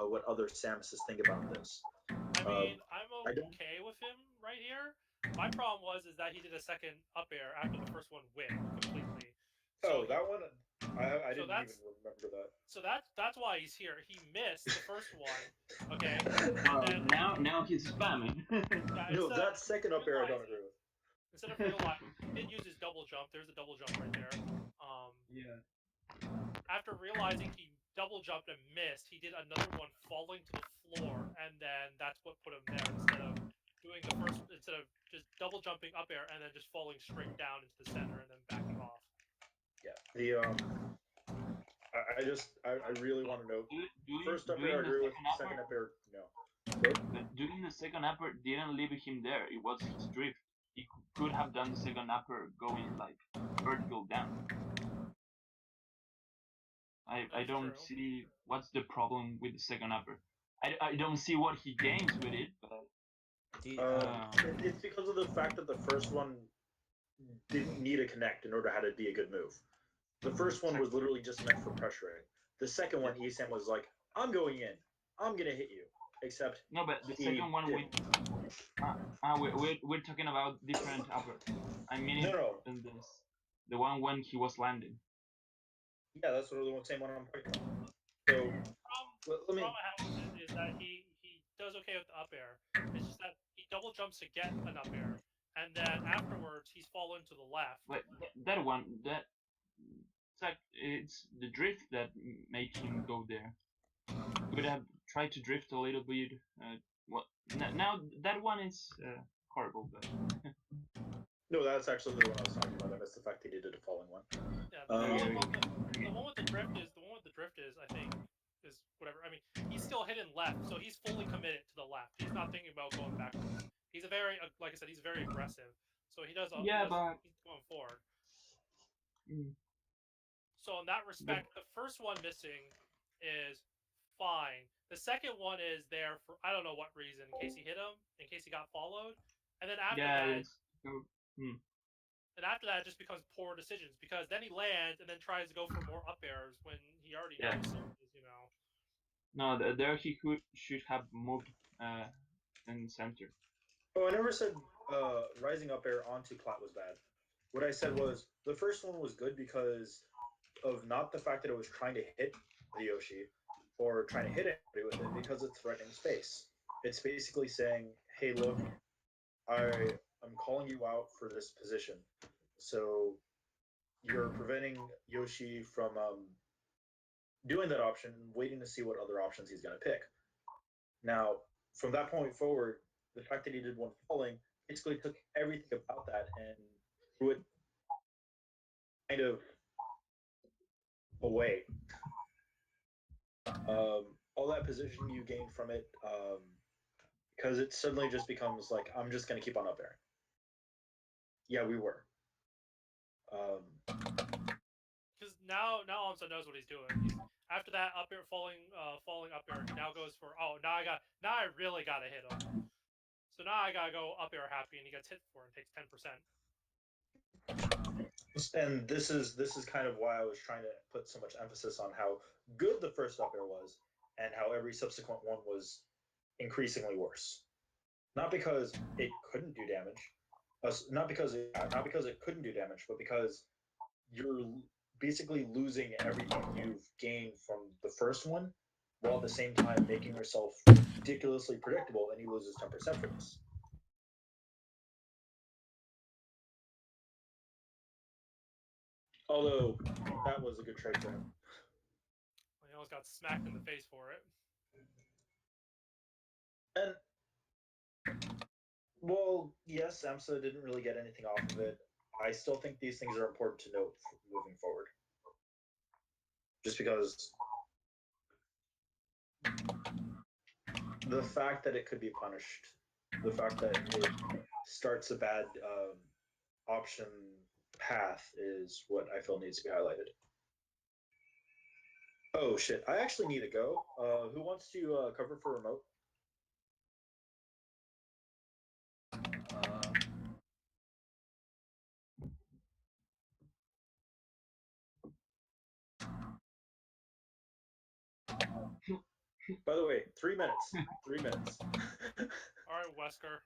what other Samuses think about this. I mean, I'm I don't- okay with him right here. My problem is that he did a second up air after the first one whipped completely. Oh, So that one, I So didn't that's- even remember that. So that's why he's here. He missed the first one. Okay. Now he's spamming. Yeah, No, instead that of second up air I don't realizing- agree with. Instead of realizing, he did use his double jump. There's a double jump right there. Yeah. After realizing he double jumped and missed, he did another one falling to the floor, and then that's what put him there instead of just double jumping up air and then just falling straight down into the center and then backing off. Yeah. I really want to know. First up doing air I the agree with. second Second upper- up air no. But doing the second upper didn't leave him there. It was his drift. He could have done the second upper going like vertical down. I That's don't true. see what's the problem with the second upper. I don't see what he gains with it, but It's because of the fact that the first one didn't need a connect in order to have it be a good move. The first one was literally just meant for pressuring. The second one, Esam was like, "I'm going in. I'm gonna hit you." Except No, but the he second one didn't. we're talking about different uppers. I mean, No. in this, the one when he was landing. Yeah, that's what the same one I'm talking about. So let me. Problem I have with it is that he does okay with the up air. It's just that he double jumps to get an up air, and then afterwards he's fallen to the left. But that one, it's the drift that made him go there. Could have tried to drift a little bit. Now that one is horrible, but No, that's actually the one I was talking about. I missed the fact that he did a falling one. Yeah, Okay. the one with the drift is I think is whatever. I mean, he's still hitting left, so he's fully committed to the left. He's not thinking about going backwards. He's a very like I said, he's very aggressive. So he does. but He's going forward. mm, So in that respect, the first one missing is fine. The second one is there for I don't know what reason, in case he hit him, in case he got followed, and then after yeah, that, it's mm, and after that, it just becomes poor decisions because then he lands and then tries to go for more up airs when he already Yeah. knows, you know. no. There he should have moved in center. Oh, I never said rising up air onto plat was bad. What I said was the first one was good because of not the fact that it was trying to hit the Yoshi or trying to hit anybody with it, because it's threatening space. It's basically saying, "Hey, look, I'm calling you out for this position, so you're preventing Yoshi from doing that option, waiting to see what other options he's going to pick." Now, from that point forward, the fact that he did one falling basically took everything about that and threw it kind of away. All that position you gain from it, because it suddenly just becomes like, I'm just going to keep on up there. Yeah, we were. Because now Alonso knows what he's doing. He's, after that up air falling up air, he now goes for now I really gotta hit him. So now I gotta go up air happy, and he gets hit for it and takes 10%. And this is kind of why I was trying to put so much emphasis on how good the first up air was, and how every subsequent one was increasingly worse. Not because it couldn't do damage, not because it couldn't do damage, but because you're basically losing everything you've gained from the first one, while at the same time making yourself ridiculously predictable, and he loses 10% for this. Although that was a good trade for him. He almost got smacked in the face for it. And well, yes, Samsa didn't really get anything off of it. I still think these things are important to note moving forward. Just because the fact that it could be punished, the fact that it starts a bad option path is what I feel needs to be highlighted. Oh shit! I actually need to go. Who wants to cover for remote? By the way, 3 minutes. 3 minutes. All right, Wesker.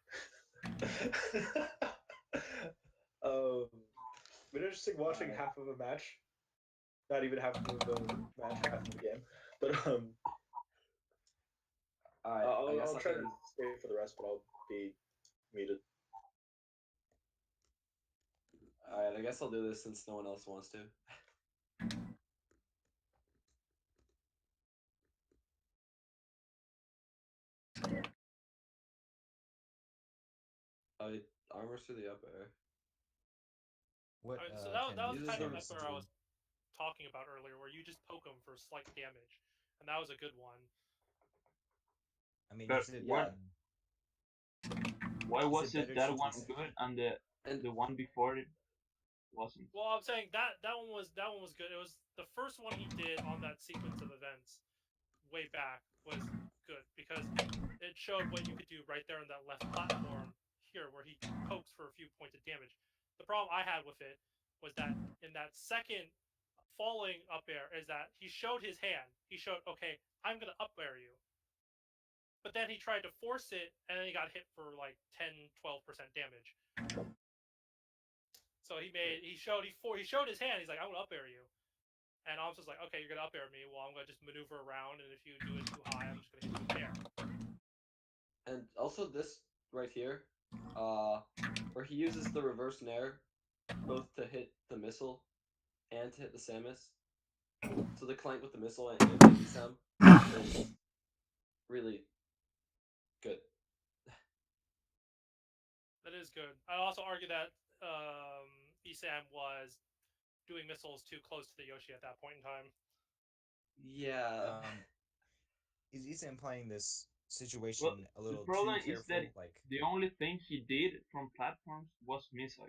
Been interesting watching half of a match. Not even half of the match, half of the game. But I'll try to stay for the rest, but I'll be muted. Alright, I guess I'll do this since no one else wants to. Armors to the up air. What? So that was use kind of armors that's to what I do. was talking about earlier, where you just poke him for slight damage, and that was a good one. I mean, But is it, what? Why was it better that to one just- good and the one before it wasn't? Well, I'm saying that one was good. It was the first one he did on that sequence of events way back was good because it showed what you could do right there on that left platform here, where he pokes for a few points of damage. The problem I had with it was that in that second falling up air is that he showed his hand. He showed, okay, I'm gonna up air you. But then he tried to force it, and then he got hit for like 10-12% damage. So he showed his hand. He's like, I'm gonna up air you. And Om's just like, okay, you're gonna up air me. Well, I'm gonna just maneuver around, and if you do it too high, I'm just gonna hit you with air. And also this right here, where he uses the reverse nair, both to hit the missile and to hit the Samus. So the clank with the missile and Sam is really good. That is good. I'd also argue that Esam was doing missiles too close to the Yoshi at that point in time. Yeah. Is Ethan playing this situation Well, a the little problem too is careful? that Like, the only thing he did from platforms was missile.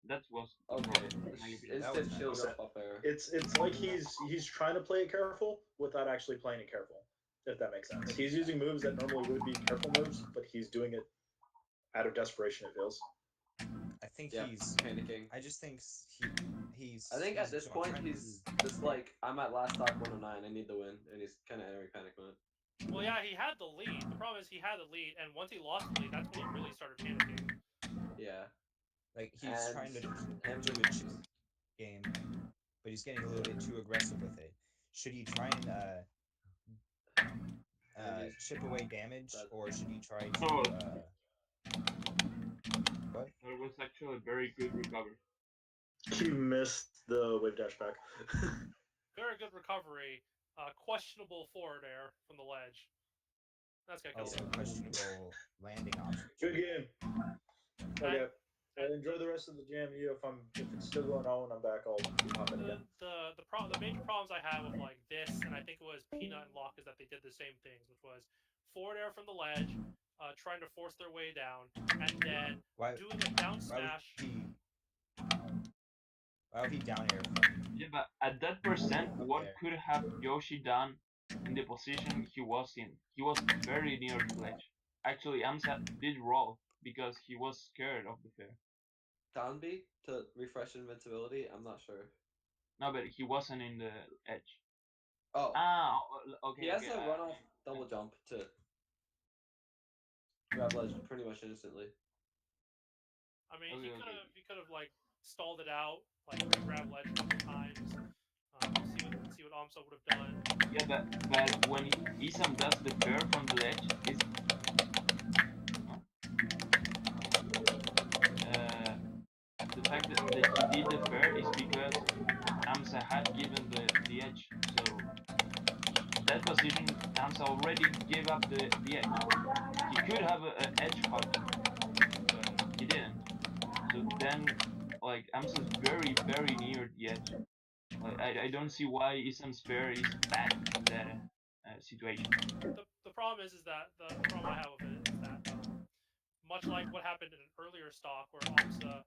That was the Okay. problem, in my opinion. That Instead was shield nice. up air. It's like he's trying to play it careful without actually playing it careful. If that makes sense. He's using moves that normally would be careful moves, but he's doing it out of desperation. It feels. I think Yeah, he's panicking. I just think he's. I think at he's this point trying he's to- just like, I'm at last stock 109. I need the win, and he's kind of entering panic mode. Well, yeah, he had the lead. The problem is he had the lead, and once he lost the lead, that's when he really started panicking. Yeah. like he's And trying to do MJ a chip game, but he's getting a little bit too aggressive with it. Should he try and chip away damage, or should he try to Oh. what? That was actually a very good recovery. He missed the wave dash back. Very good recovery. Questionable forward air from the ledge. That's gonna kill Also him. questionable landing option. Good game. Okay. Enjoy the rest of the jam. If it's still going on when I'm back, I'll be popping again. The major problems I had with like this, and I think it was Peanut and Locke, is that they did the same things, which was forward air from the ledge, trying to force their way down, and then doing a down smash. Why would he down air? Yeah, but at that percent, what could have Yoshi done in the position he was in? He was very near the ledge. Actually, Amsa did roll because he was scared of the fair. Down B to refresh invincibility? I'm not sure. No, but he wasn't in the edge. Oh. Ah, okay. He has okay, a run off double jump to grab ledge pretty much instantly. I mean, he could have like stalled it out, like grab ledge a couple times, see what Amsa would have done. Yeah, but when Isam does the fair from the ledge, it's the fact that he did the fair is because Amsa had given the edge. So that position, Amsa already gave up the edge. He could have an edge punch, but he didn't. So then, like, Amsa's very, very near the edge. Like, I don't see why Isam's fair is bad in that situation. The problem is that the problem I have with it is that much like what happened in an earlier stock where Amsa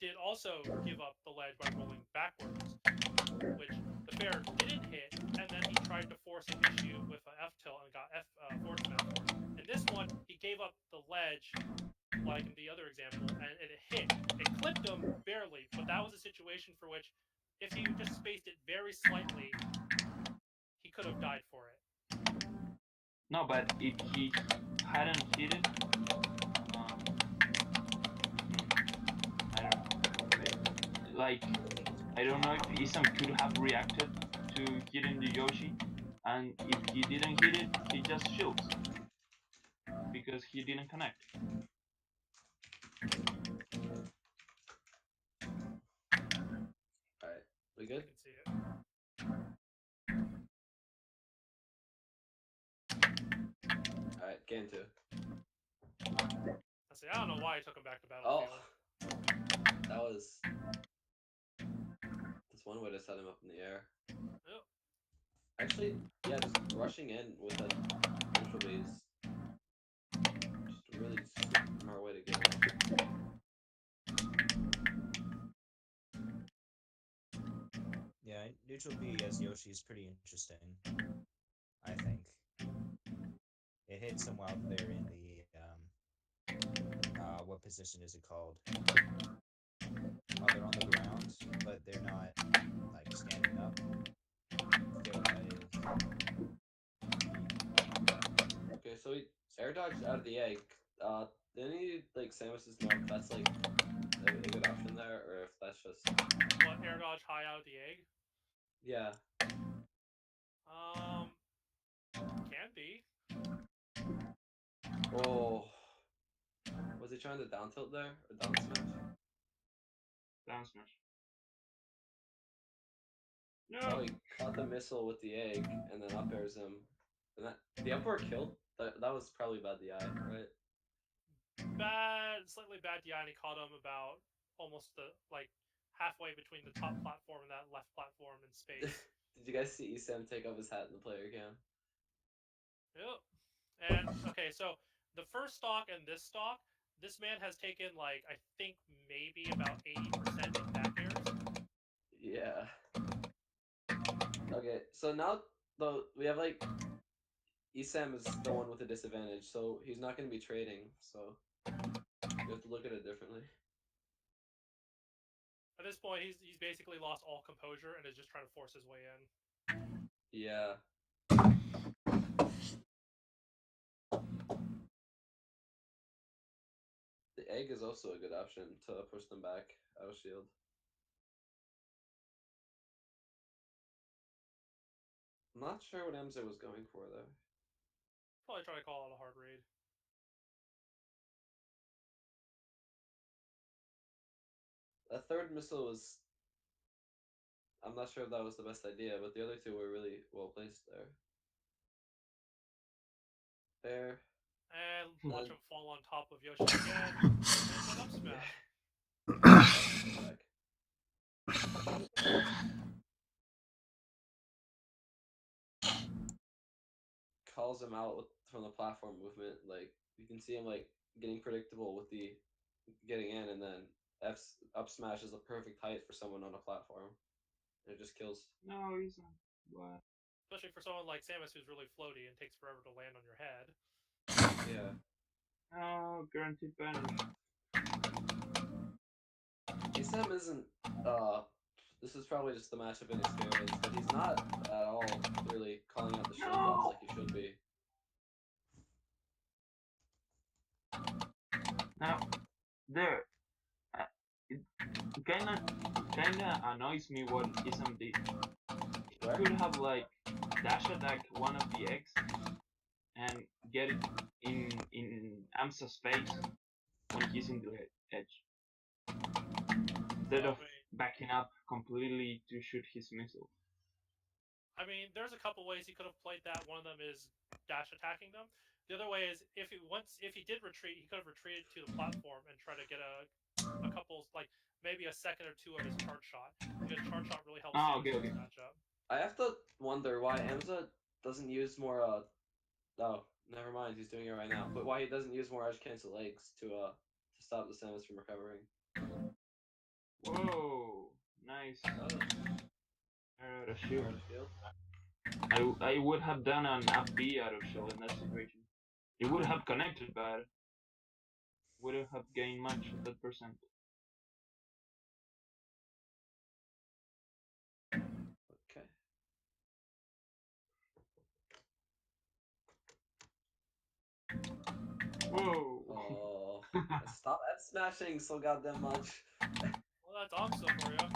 did also give up the ledge by rolling backwards, which the fair didn't hit, and then he tried to force an issue with an F tilt and got force smash. In this one, he gave up the ledge, like in the other example, and it hit. It clipped him barely, but that was a situation for which, if he just spaced it very slightly, he could have died for it. No, but if he hadn't hit it, I don't know. Like, I don't know if Isam could have reacted to hitting the Yoshi, and if he didn't hit it, he just shields because he didn't connect. Alright, we good? I can see it. Alright, game 2. I don't know why he took him back to Battlefield. Oh, that was. That's one way to set him up in the air. Yep. Actually, yeah, just rushing in with a neutral B is just a really smart way to get in. Yeah, neutral B as Yoshi is pretty interesting. I think it hits him while they're in the what position is it called? Oh, they're on the ground. but they're not like standing up. I forget what that is. Okay, so he air dodged out of the egg. Didn't he like Samus's know if that's like a good option there, or if that's just What, air dodge high out of the egg? yeah. Um, can be. Oh, was he trying to down tilt there or down smash? Down smash. Oh, No. he caught the missile with the egg and then up airs him, and that the up air killed. That was probably bad DI, right? Slightly bad DI, and he caught him about almost halfway between the top platform and that left platform in space. Did you guys see Sam take off his hat in the player cam? Yep. And okay, so the first stock and this stock, this man has taken like I think maybe about 80% in back airs. Yeah. Okay, so now though we have like Esam is the one with the disadvantage, so he's not going to be trading. So you have to look at it differently. At this point, he's basically lost all composure and is just trying to force his way in. Yeah. The egg is also a good option to push them back out of shield. I'm not sure what Emza was going for though. Probably trying to call it a hard raid. That third missile was. I'm not sure if that was the best idea, but the other two were really well placed there. Fair. And watch Then- him fall on top of Yoshi again. It's an up smash. Calls him out from the platform movement. Like you can see him like getting predictable with the getting in, and then F's up smash is the perfect height for someone on a platform. It just kills. No, he's not. What? Especially for someone like Samus who's really floaty and takes forever to land on your head. Yeah. Oh, guaranteed banish. Sam isn't. This is probably just the matchup inexperience, but he's not at all really calling out the shield drops like he should be. Now, there. It kinda annoys me what Isam did. He Where? could have like dash attack one of the eggs and get it in Amsa's face when he's in the edge, instead of backing up completely to shoot his missile. I mean, there's a couple ways he could have played that. One of them is dash attacking them. The other way is if he did retreat, he could have retreated to the platform and try to get a couple maybe a second or two of his charge shot, because charge shot really helps Oh, Samus okay. in this matchup. I have to wonder why Emza doesn't use more. Oh, never mind. He's doing it right now. But why he doesn't use more edge cancel eggs to stop the Samus from recovering? Whoa, nice. Out of shield. Out of shield. I would have done an up B out of shield in that situation. It would have connected, but would have gained much of that percent. Okay. Whoa. Oh, stop F smashing so goddamn much. Well, that's Amsa for you.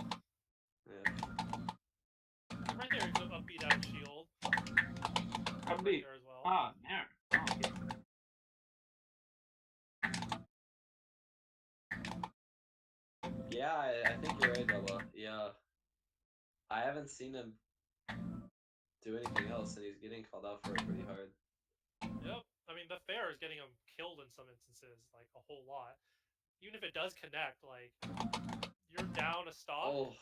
Yeah. Right there, he could have upbeat out of shield. Up B. There as well. Ah, there. Oh, okay. Yeah, I think you're right, Bubba. Yeah. I haven't seen him do anything else, and he's getting called out for it pretty hard. Yep. I mean, the fair is getting him killed in some instances, like a whole lot. Even if it does connect, like you're down a stock. Oh,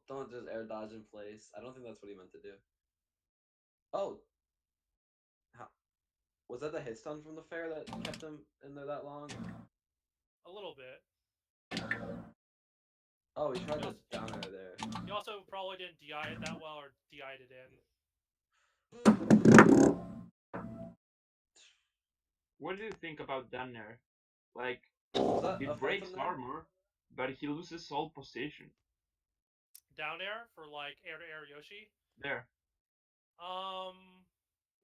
don't just air dodge in place. I don't think that's what he meant to do. Oh, was that the hit stun from the fair that kept him in there that long? A little bit. Oh, he tried to down air there. He also probably didn't DI it that well, or DI'd it in. What do you think about Dunner? Like, Was that a it fight breaks from there? armor, but he loses all position. Down air for like air to air Yoshi. There, Um,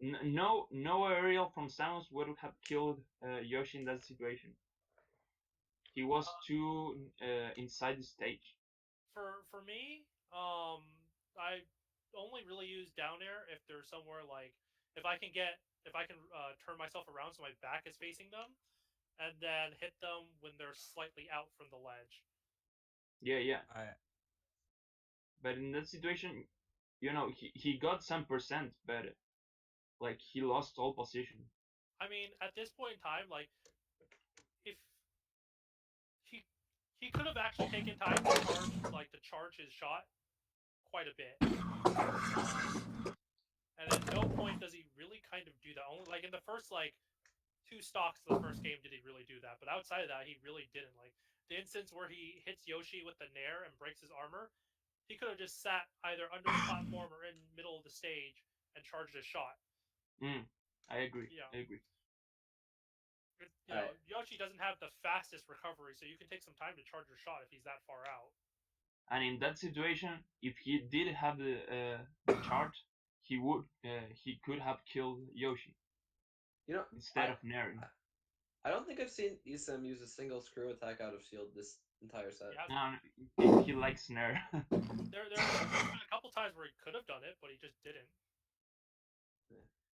no aerial from Samus would have killed Yoshi in that situation. He was too inside the stage. for me, I only really use down air if there's somewhere like if I can turn myself around so my back is facing them, and then hit them when they're slightly out from the ledge. Yeah. I But in that situation, he got some percent, but like he lost all position. I mean, at this point in time, like if he he could have actually taken time to charge his shot quite a bit. And at no point does he really kind of do that. Only like in the first like 2 stocks of the first game did he really do that. But outside of that, he really didn't. Like the instance where he hits Yoshi with the nair and breaks his armor, he could have just sat either under the platform or in middle of the stage and charged a shot. I agree. Yeah. I agree. Yoshi doesn't have the fastest recovery, so you can take some time to charge your shot if he's that far out. And in that situation, if he did have the charge, he could have killed Yoshi instead of nairing. I don't think I've seen Isam use a single screw attack out of shield this entire set. No, he likes nair. There's been a couple times where he could have done it, but he just didn't.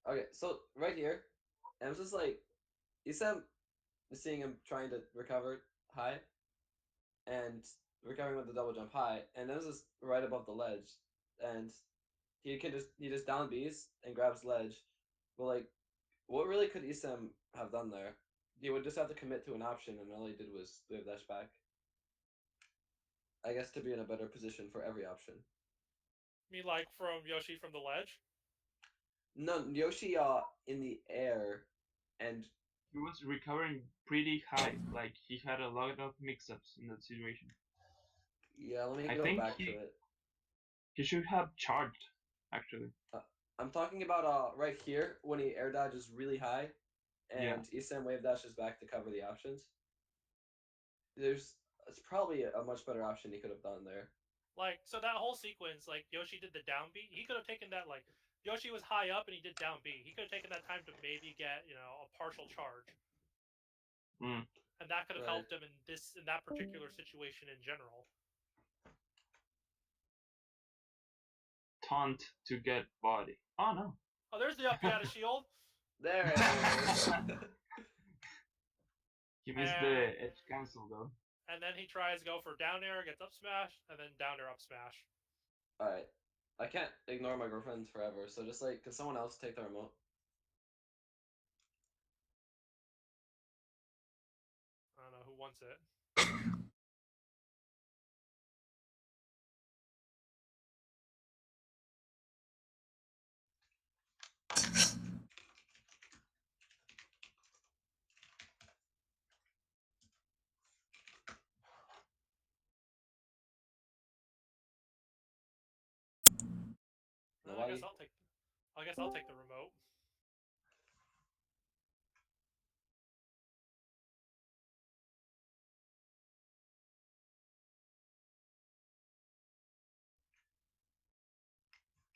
Okay, so right here, I'm just like, Isam is seeing him trying to recover high, and recovering with the double jump high, and this is right above the ledge, and he just down B's and grabs ledge. But like, what really could Isam have done there? He would just have to commit to an option, and all he did was wave dash back. I guess to be in a better position for every option. You mean like from Yoshi from the ledge? No, Yoshi in the air, and he was recovering pretty high. Like he had a lot of mix-ups in that situation. Yeah, let me go back to it. He should have charged, actually. I'm talking about right here when he air dodges really high, and Isam wave dashes back to cover the options. It's probably a much better option he could have done there. Like, so that whole sequence, like Yoshi did the down B, he could have taken that, like Yoshi was high up and he did down B. He could have taken that time to maybe get a partial charge, and that could have helped him in that particular situation in general. Taunt to get body. Oh no. Oh, there's the up out of shield. There it is. He missed the edge cancel though. And then he tries to go for down air, gets up smash, and then down air up smash. Alright. I can't ignore my girlfriend forever, so just like, can someone else take the remote? I don't know who wants it. I guess I'll take the remote.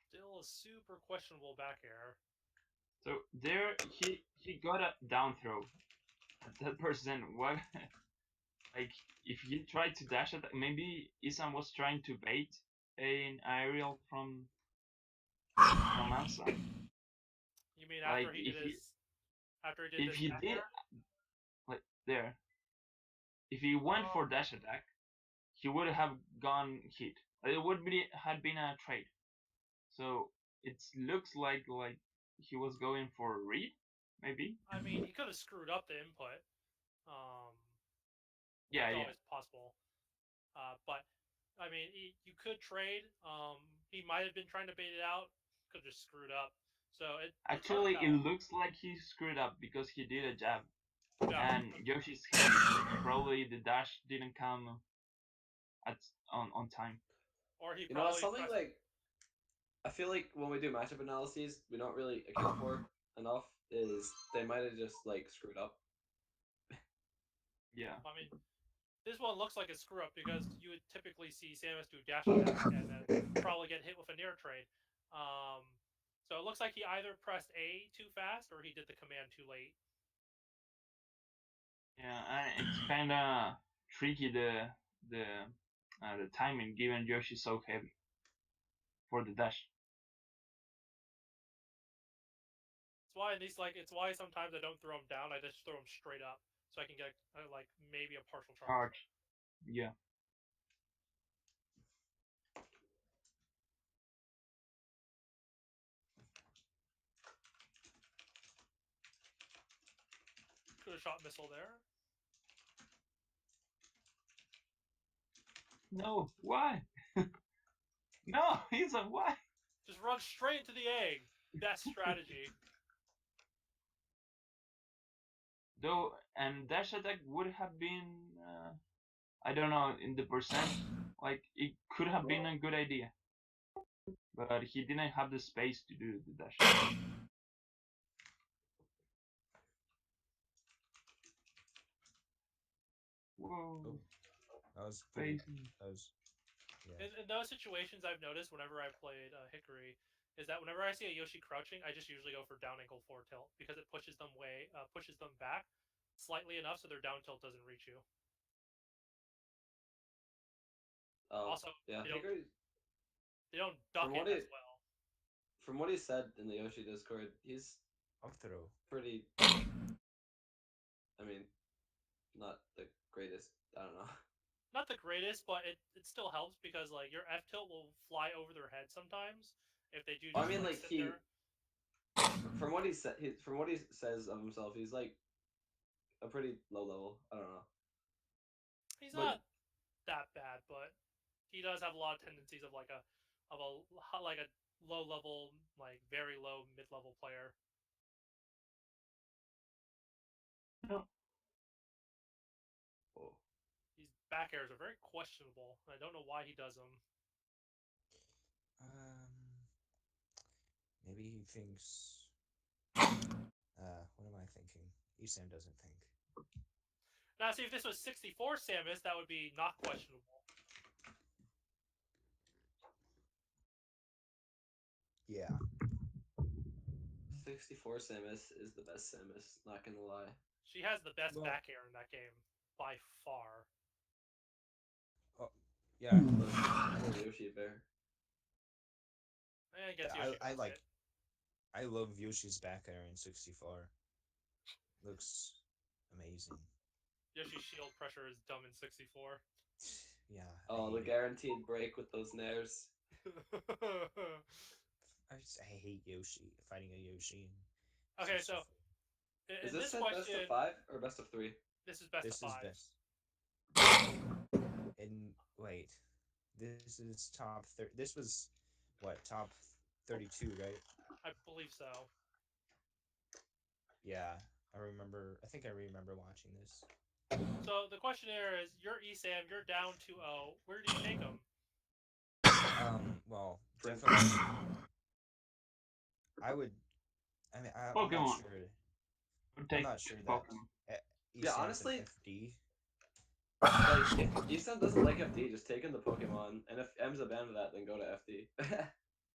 Still a super questionable back air. So there he got a down throw. That person, what? Like if he tried to dash it, maybe Isam was trying to bait an aerial from outside. You mean after like, he did his if he did like there, if he went for dash attack, he would have gone hit. It would had been a trade. So it looks like he was going for a read, maybe. I mean, he could have screwed up the input. Yeah, always possible. But I mean, you could trade. He might have been trying to bait it out. Could have just screwed up. So actually, it looks like he screwed up because he did a jab, and Yoshi's hit. Probably the dash didn't come on time. Or he something like I feel like when we do matchup analyses, we don't really account for enough is they might have just like screwed up. Yeah. I mean, This one looks like a screw up because you would typically see Samus do dash attack and then probably get hit with a nair trade. So it looks like he either pressed A too fast or he did the command too late. Yeah, it's kind of tricky the timing given Yoshi's so heavy for the dash. It's why sometimes I don't throw him down. I just throw him straight up so I can get like maybe a partial charge. Charge. Yeah. Could have shot missile there. No, why? No, he's a why? Just run straight into the egg. Best strategy. Though, and dash attack would have been, I don't know, in the percent, like it could have been a good idea, but he didn't have the space to do the dash. Whoa. Oh, that was pretty. Spacing. That was. Yeah. In those situations, I've noticed whenever I've played Hickory, is that whenever I see a Yoshi crouching, I just usually go for down ankle forward tilt because it pushes them back slightly enough so their down tilt doesn't reach you. Also, yeah, they don't duck it as well. From what he said in the Yoshi Discord, he's Up throw. pretty. I mean, not the greatest. I don't know. Not the greatest, but it still helps because like your F tilt will fly over their head sometimes if they do. Just, I mean, like sit he. there. From what he said, from what he says of himself, he's like a pretty low level. I don't know. He's not that bad, but he does have a lot of tendencies of like a low level, like very low mid level player. No. Oh. These back airs are very questionable. I don't know why he does them. Maybe he thinks. What am I thinking? Esam doesn't think. Now, see, if this was 64 Samus, that would be not questionable. Yeah. 64 Samus is the best Samus, not gonna lie. She has the best back air in that game, by far. Oh, yeah. Yoshi Bear. I guess Yoshi I like. I love Yoshi's back air in 64. Looks amazing. Yoshi's shield pressure is dumb in 64. Yeah. Oh, the guaranteed break with those nairs. I hate Yoshi, fighting a Yoshi. Okay, so is this question, best of 5 or best of 3? This is best of 5. This is best. And wait, this is top 30. This was what, top 32, right? I believe so. Yeah, I think I remember watching this. So the question here is, you're ESAM, you're down 2-0. Where do you take him? Well, definitely. I would. I mean, I'm not sure. I'm not sure that. Yeah, honestly. FD. Like, if Isan doesn't like FD, just take in the Pokemon, and if M's a ban of that, then go to FD.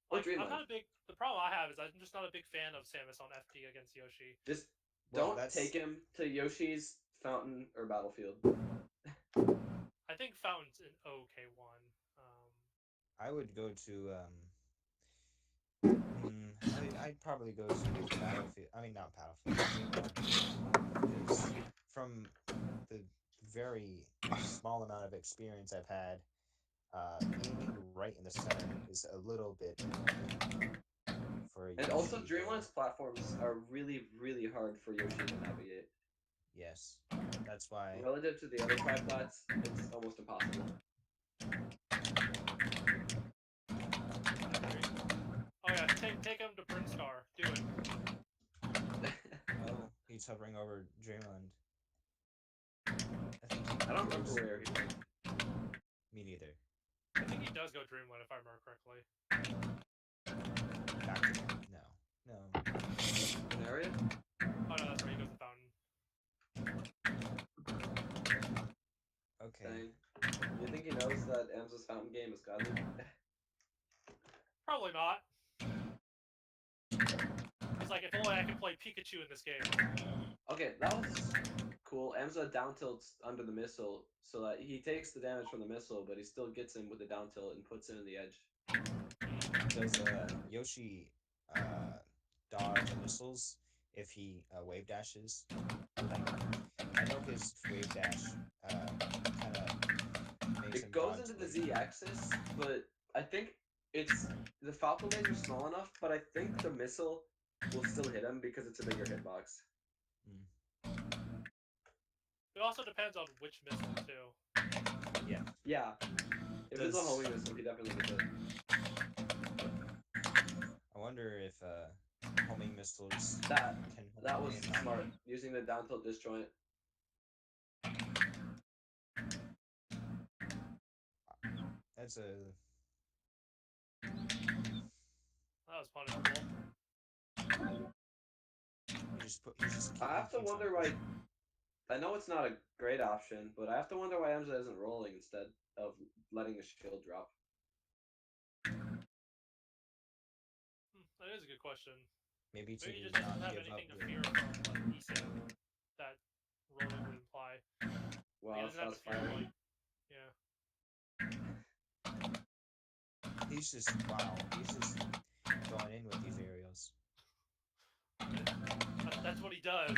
Or like, I'm not a big. The problem I have is I'm just not a big fan of Samus on FD against Yoshi. Just don't take him to Yoshi's Fountain or Battlefield. I think Fountain's an okay one. I would go to I'd probably go to Battlefield. I mean, not Battlefield. Because from the very small amount of experience I've had, being right in the center is a little bit. And also, Dreamland's platforms are really, really hard for Yoshi to navigate. Yes, that's why. Relative to the other Tri-Plats, it's almost impossible. Oh yeah, take him to Brinstar. Do it. Oh, he's hovering over Dreamland. I don't remember where he went. Me neither. I think he does go Dreamland if I remember correctly. No. Lunaria? Oh no, that's right. He goes to Fountain. Okay. that Amza's fountain game is godly? Probably not. It's like if only I could play Pikachu in this game. Okay, that was cool. Amza down tilts under the missile so that he takes the damage from the missile, but he still gets him with the down tilt and puts him in the edge. Does Yoshi dodge missiles if he wave dashes? Like, I know his wave dash kind of makes him It goes dodge into the like- Z-axis, but I think it's the Falco blades are small enough, but I think the missile will still hit him because it's a bigger hitbox. It also depends on which missile too. Yeah. Yeah. If it's a Does- homing missile, he definitely gets it. I wonder if homing missiles That can hold that was in on- smart. Using the down tilt disjoint. That's a That was punishable. he just I have to keeps on wonder why. pushing. I know it's not a great option, but I have to wonder why Amza isn't rolling instead of letting the shield drop. That is a good question. Maybe to Maybe he just doesn't not have give up anything to the fear from like ESAM that rolling would imply. Wow, He doesn't have shots to fear fired. like, yeah. he's just going in with these aerials. That's what he does.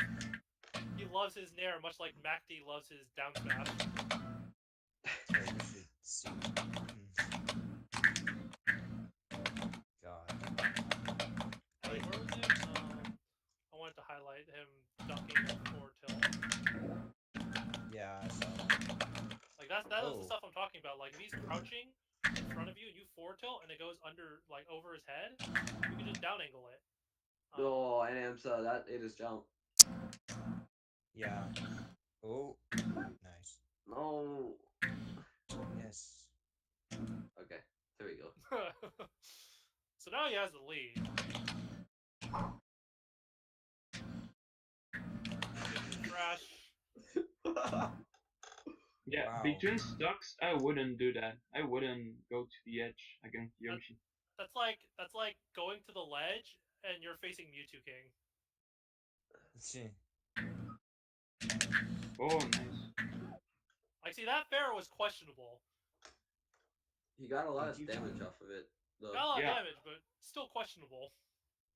He loves his nair much like MacD loves his down smash. So you should see. God. Wait, where was it? I wanted to highlight him ducking a forward tilt. Yeah, I saw that. Like that is the Oh. stuff I'm talking about. Like if he's crouching in front of you and you forward tilt and it goes under like over his head, you can just down angle it. Oh, and Amza, that it is jump. Yeah. Oh, nice. No. Yes. Okay, there we go. So now he has the lead. Crash. Yeah, Wow. between stocks, I wouldn't do that. I wouldn't go to the edge against Yoshi. That's like going to the ledge and you're facing Mewtwo King. Oh, nice. Like, see, that fair was questionable. He got a lot He of keeps damage on- off of it, though. Got a lot of Yeah. damage, but still questionable.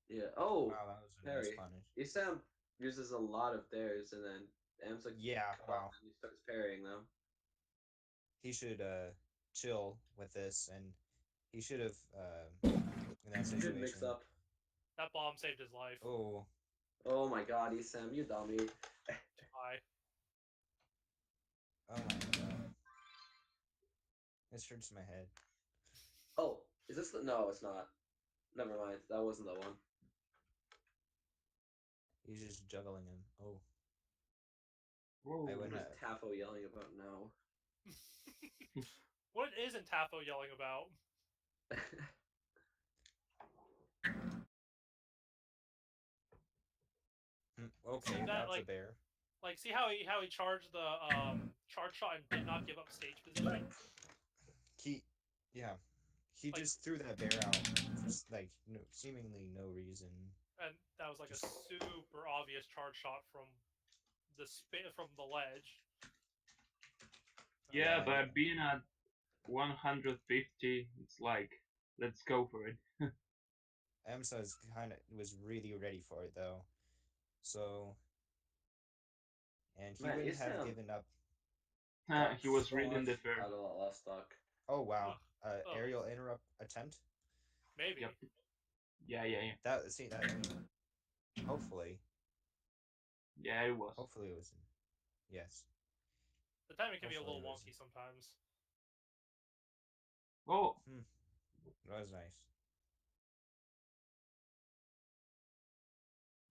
Yeah. Oh, Wow, that was a parry. nice punish. Isam uses a lot of theirs, and then Amza Yeah, cut wow. off and he starts parrying them. He should chill with this, and he should have in that Good situation. mix up. That bomb saved his life. Oh, Oh my god, Isam, you dummy. Hi. oh my god. This hurts my head. Oh, is this the. No, it's not. Never mind. That wasn't the one. He's just juggling him. Oh, Whoa. I What wouldn't is have. Tafo yelling about now? What isn't Tafo yelling about? Okay, that, that's a like- bear. Like, see how he charged the charge shot and did not give up stage position? Yeah, he Like- just threw that bear out for like seemingly no reason. And that was like a super obvious charge shot from from the ledge. Yeah, Yeah, but being at 150, it's like, let's go for it. Amsa was really ready for it though, so and he Man, wouldn't have Isam given up. He was reading the fair. Got a lot less stock. Oh wow, Ugh. aerial interrupt attempt. Maybe. Yep. Yeah. That hopefully Yeah, it was. it was. Yes. The timing can be a Hopefully little it was. wonky sometimes. Oh, That was nice.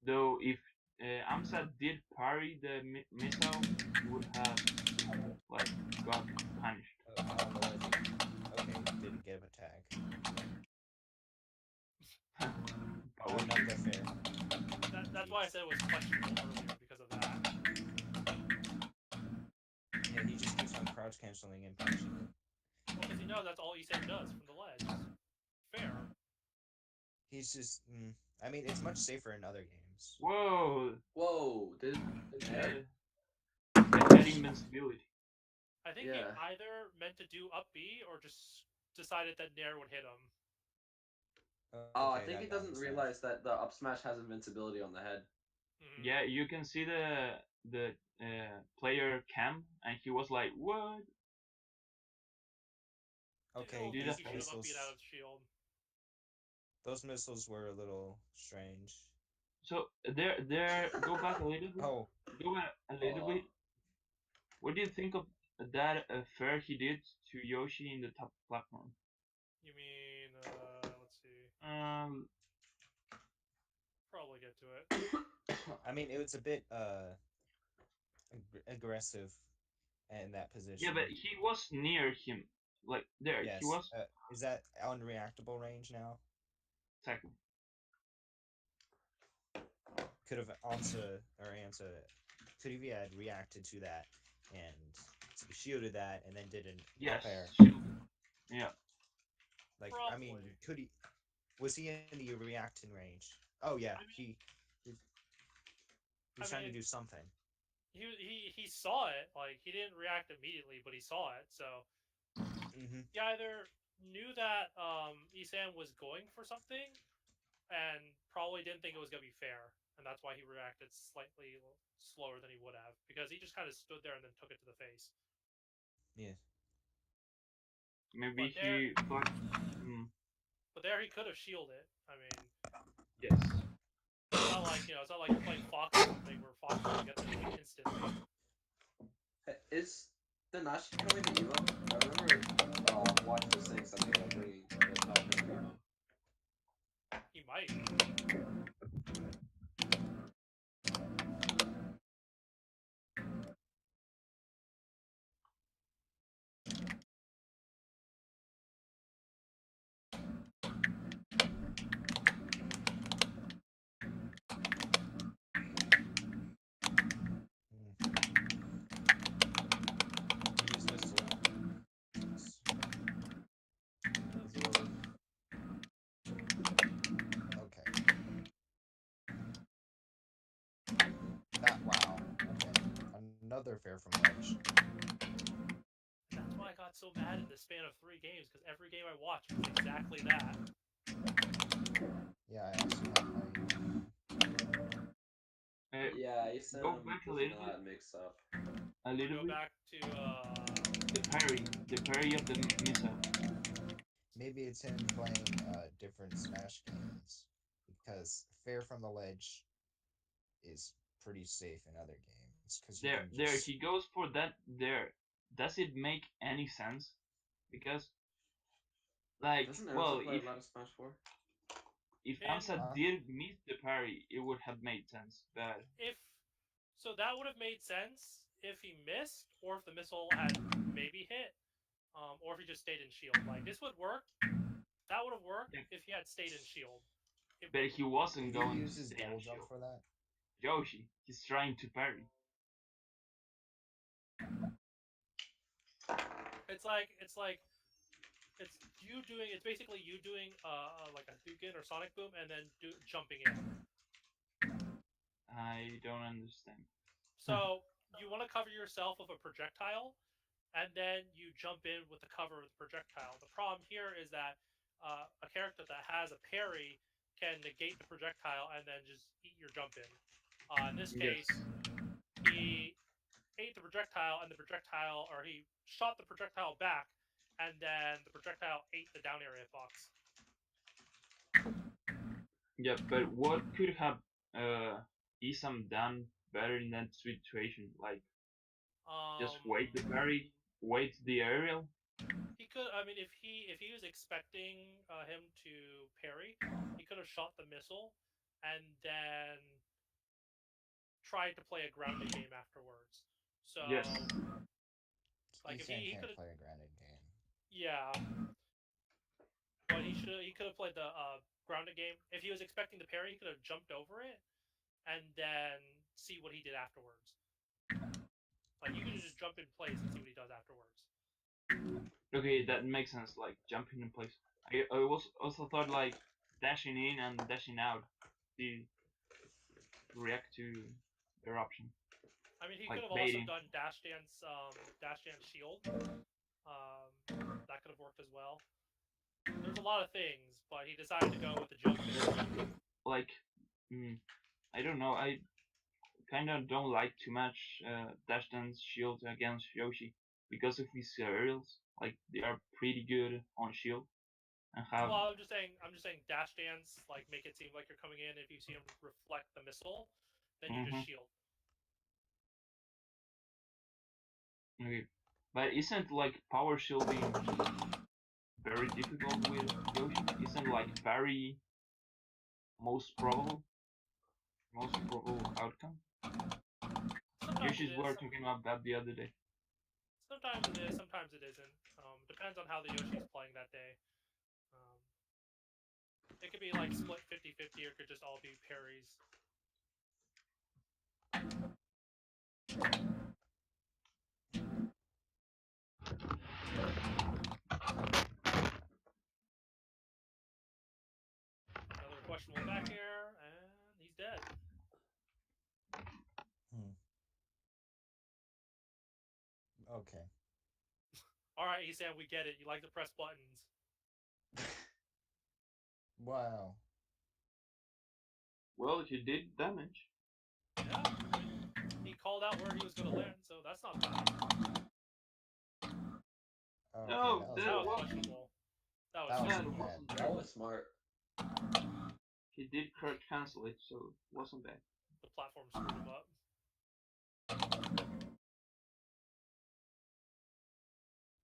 though if Amsa did parry the missile, he would have like got punished. Okay, didn't get him a tag. Power Not that fair. That's why I said it was questionable earlier because of that. Yeah, he just keeps on crouch canceling and punching. Well, that's all Isan does from the ledge. Fair. He's just. I mean, it's much safer in other games. Whoa! Whoa, did It had invincibility. I think he Yeah. either meant to do up B or just decided that Nair would hit him. Oh, I Okay, think he that doesn't makes realize that the up smash has invincibility on the head. Mhm. Yeah, you can see the player cam, and he was like, "What?" I Okay, don't Did think a he should have up beat out missiles. of shield. Those missiles were a little strange. So go back a little bit. Oh, Go back a little bit. What do you think of that fair he did to Yoshi in the top platform? You mean, let's see. Probably get to it. I mean, it was a bit aggressive in that position. Yeah, but he was near him, like there. He Yes. was Is that unreactable range now? exactly. Could have answer or answer. Could have had reacted to that and shielded that and then did an Yes. up air. Yeah. Like I mean, Probably. could he? Was he in the reacting range? Oh yeah, I mean, he I was trying to mean, do something. he saw it. Like he didn't react immediately, but he saw it. So he either knew that Isan was going for something, and probably didn't think it was gonna be fair, and that's why he reacted slightly slower than he would have, because he just kind of stood there and then took it to the face. Yeah. Maybe But there, he thought. but there he could have shielded it. I mean, Yes. it's not like it's not like you're playing Fox or something where Fox will get the like instantly. Is the Nashi coming to Evo? I remember Watch was saying something about bringing talking to Evo. He might. Use missile. Okay. That wow. Okay. Another fair from ledge. That's why I got so mad in the span of 3 games, because every game I watched was exactly that. Yeah, I also have my. Yeah, Isan Go back a does little not mix up. A little Go bit. back to The parry of the missile. Maybe it's him playing different Smash games because fair from the ledge is pretty safe in other games because you can There just. he goes for that. There, does it make any sense? Because like, Doesn't well, Urza play a lot of Smash 4? if In- Amsa did miss the parry, it would have made sense. But if so, that would have made sense if he missed, or if the missile had maybe hit, or if he just stayed in shield. Like this would work. That would have worked if he had stayed in shield. but he wasn't Did he going use to his stay on double jump shield. for that? Yoshi, he's trying to parry. It's you doing. It's basically you doing like a Hadouken or Sonic Boom, and then jumping in. I don't understand. So you want to cover yourself with a projectile, and then you jump in with the cover of the projectile. The problem here is that a character that has a parry can negate the projectile and then just eat your jump in. In this case, he ate the projectile, and he shot the projectile back, and then the projectile ate the down area box. Yeah, but what could have Isam done better in that situation? Like, just wait the parry, wait the aerial. He could. I mean, if he was expecting him to parry, he could have shot the missile, and then tried to play a grounded game afterwards. So, Yes. like if Isan he can't could, play a grounded game. yeah. But he could have played the grounded game. If he was expecting the parry, he could have jumped over it, and then see what he did afterwards. Like you could just jump in place and see what he does afterwards. Okay, that makes sense. Like jumping in place. I also thought like dashing in and dashing out to react to their option, I mean, he like could have also baiting. done dash dance shield. That could have worked as well. There's a lot of things, but he decided to go with the jump instead. Like, I don't know. I kind of don't like too much dash dance shield against Yoshi because of his aerials. Like they are pretty good on shield and have. Well, I'm just saying, dash dance, like make it seem like you're coming in. If you see him reflect the missile, then you just Mhm. shield. Okay. But isn't like power shielding very difficult with Yoshi? Isn't like very most probable outcome? Sometimes it Yoshi's we is. were talking about that the other day. Sometimes it is. Sometimes it isn't. Depends on how the Yoshi's playing that day. Um, it could be like split 50-50, or it could just all be parries. Another questionable back air, and he's dead. Okay. All right, he's saying we get it. You like to press buttons. Wow. Well, he did damage. Yeah, I mean, he called out where he was going to land, so that's not bad. Okay, No, That that was was questionable. That was That yeah, wasn't it questionable. wasn't That bad. was smart. He did crouch cancel it, so it wasn't bad. The platform screwed him up.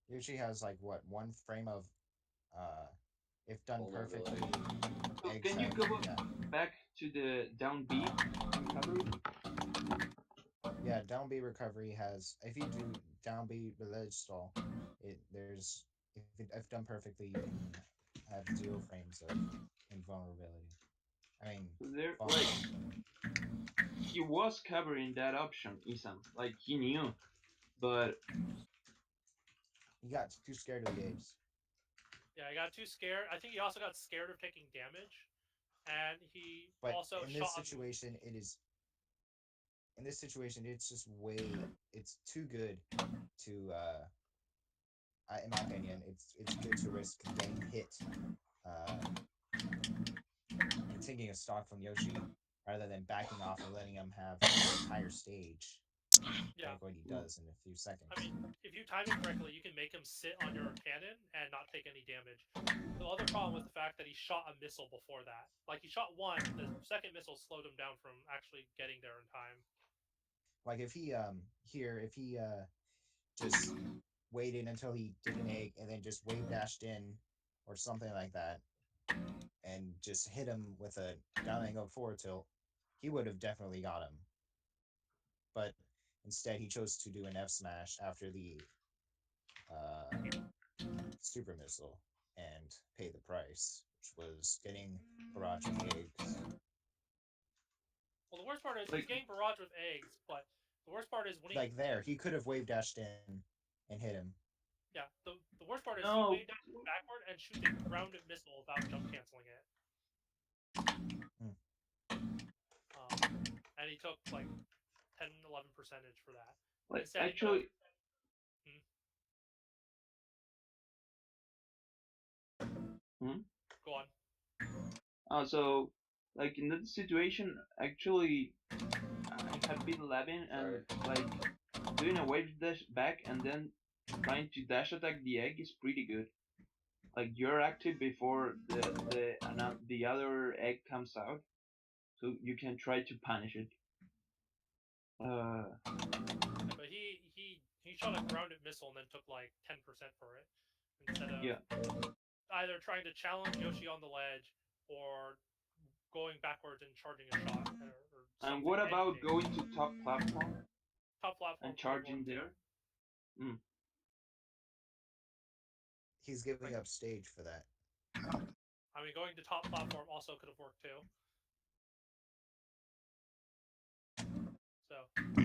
Yoshi has like what, 1 frame of uh if done Vulnerability. perfectly. So Eggs can you have, go yeah. back to the down B recovery? Yeah, down B recovery has, if you do down B ledge stall, there's if done perfectly you can have 0 frames of invulnerability. I mean, So there, like vulnerability. he was covering that option, Isan. Like he knew, but He got too scared of the eggs. Yeah, he got too scared. I think he also got scared of taking damage, and he But also in this shot. situation, in this situation, it's just it's too good to in my opinion, it's good to risk getting hit, uh, and taking a stock from Yoshi rather than backing off and letting him have the entire stage, Yeah, like what he does in a few seconds. I mean, if you time it correctly, you can make him sit on your cannon and not take any damage. The other problem was the fact that he shot a missile before that. Like, he shot one, the second missile slowed him down from actually getting there in time. Like if he if he just waited until he did an egg and then just wave dashed in or something like that and just hit him with a down angle forward tilt, he would have definitely got him. But instead, he chose to do an F smash after the uh, super missile and pay the price, which was getting barrage of eggs. Well, the worst part is he's like getting barrage with eggs, but the worst part is when he. Like there, he could have wave dashed in and hit him. Yeah, the worst part is he no, waved down backward and shoots a grounded missile without jump canceling it. And he took like 10-11% for that. like Instead, he could have. actually, Go on. so like in that situation, actually, I have been labbing and like doing a wave dash back and then trying to dash attack the egg is pretty good. Like you're active before the other egg comes out, so you can try to punish it. But he shot a grounded missile and then took like 10% for it, instead of Yeah. either trying to challenge Yoshi on the ledge or going backwards and charging a shot or something. And what about anything. going to top platform Top platform and charging too. there? He's giving up stage for that. I mean, going to top platform also could have worked too. So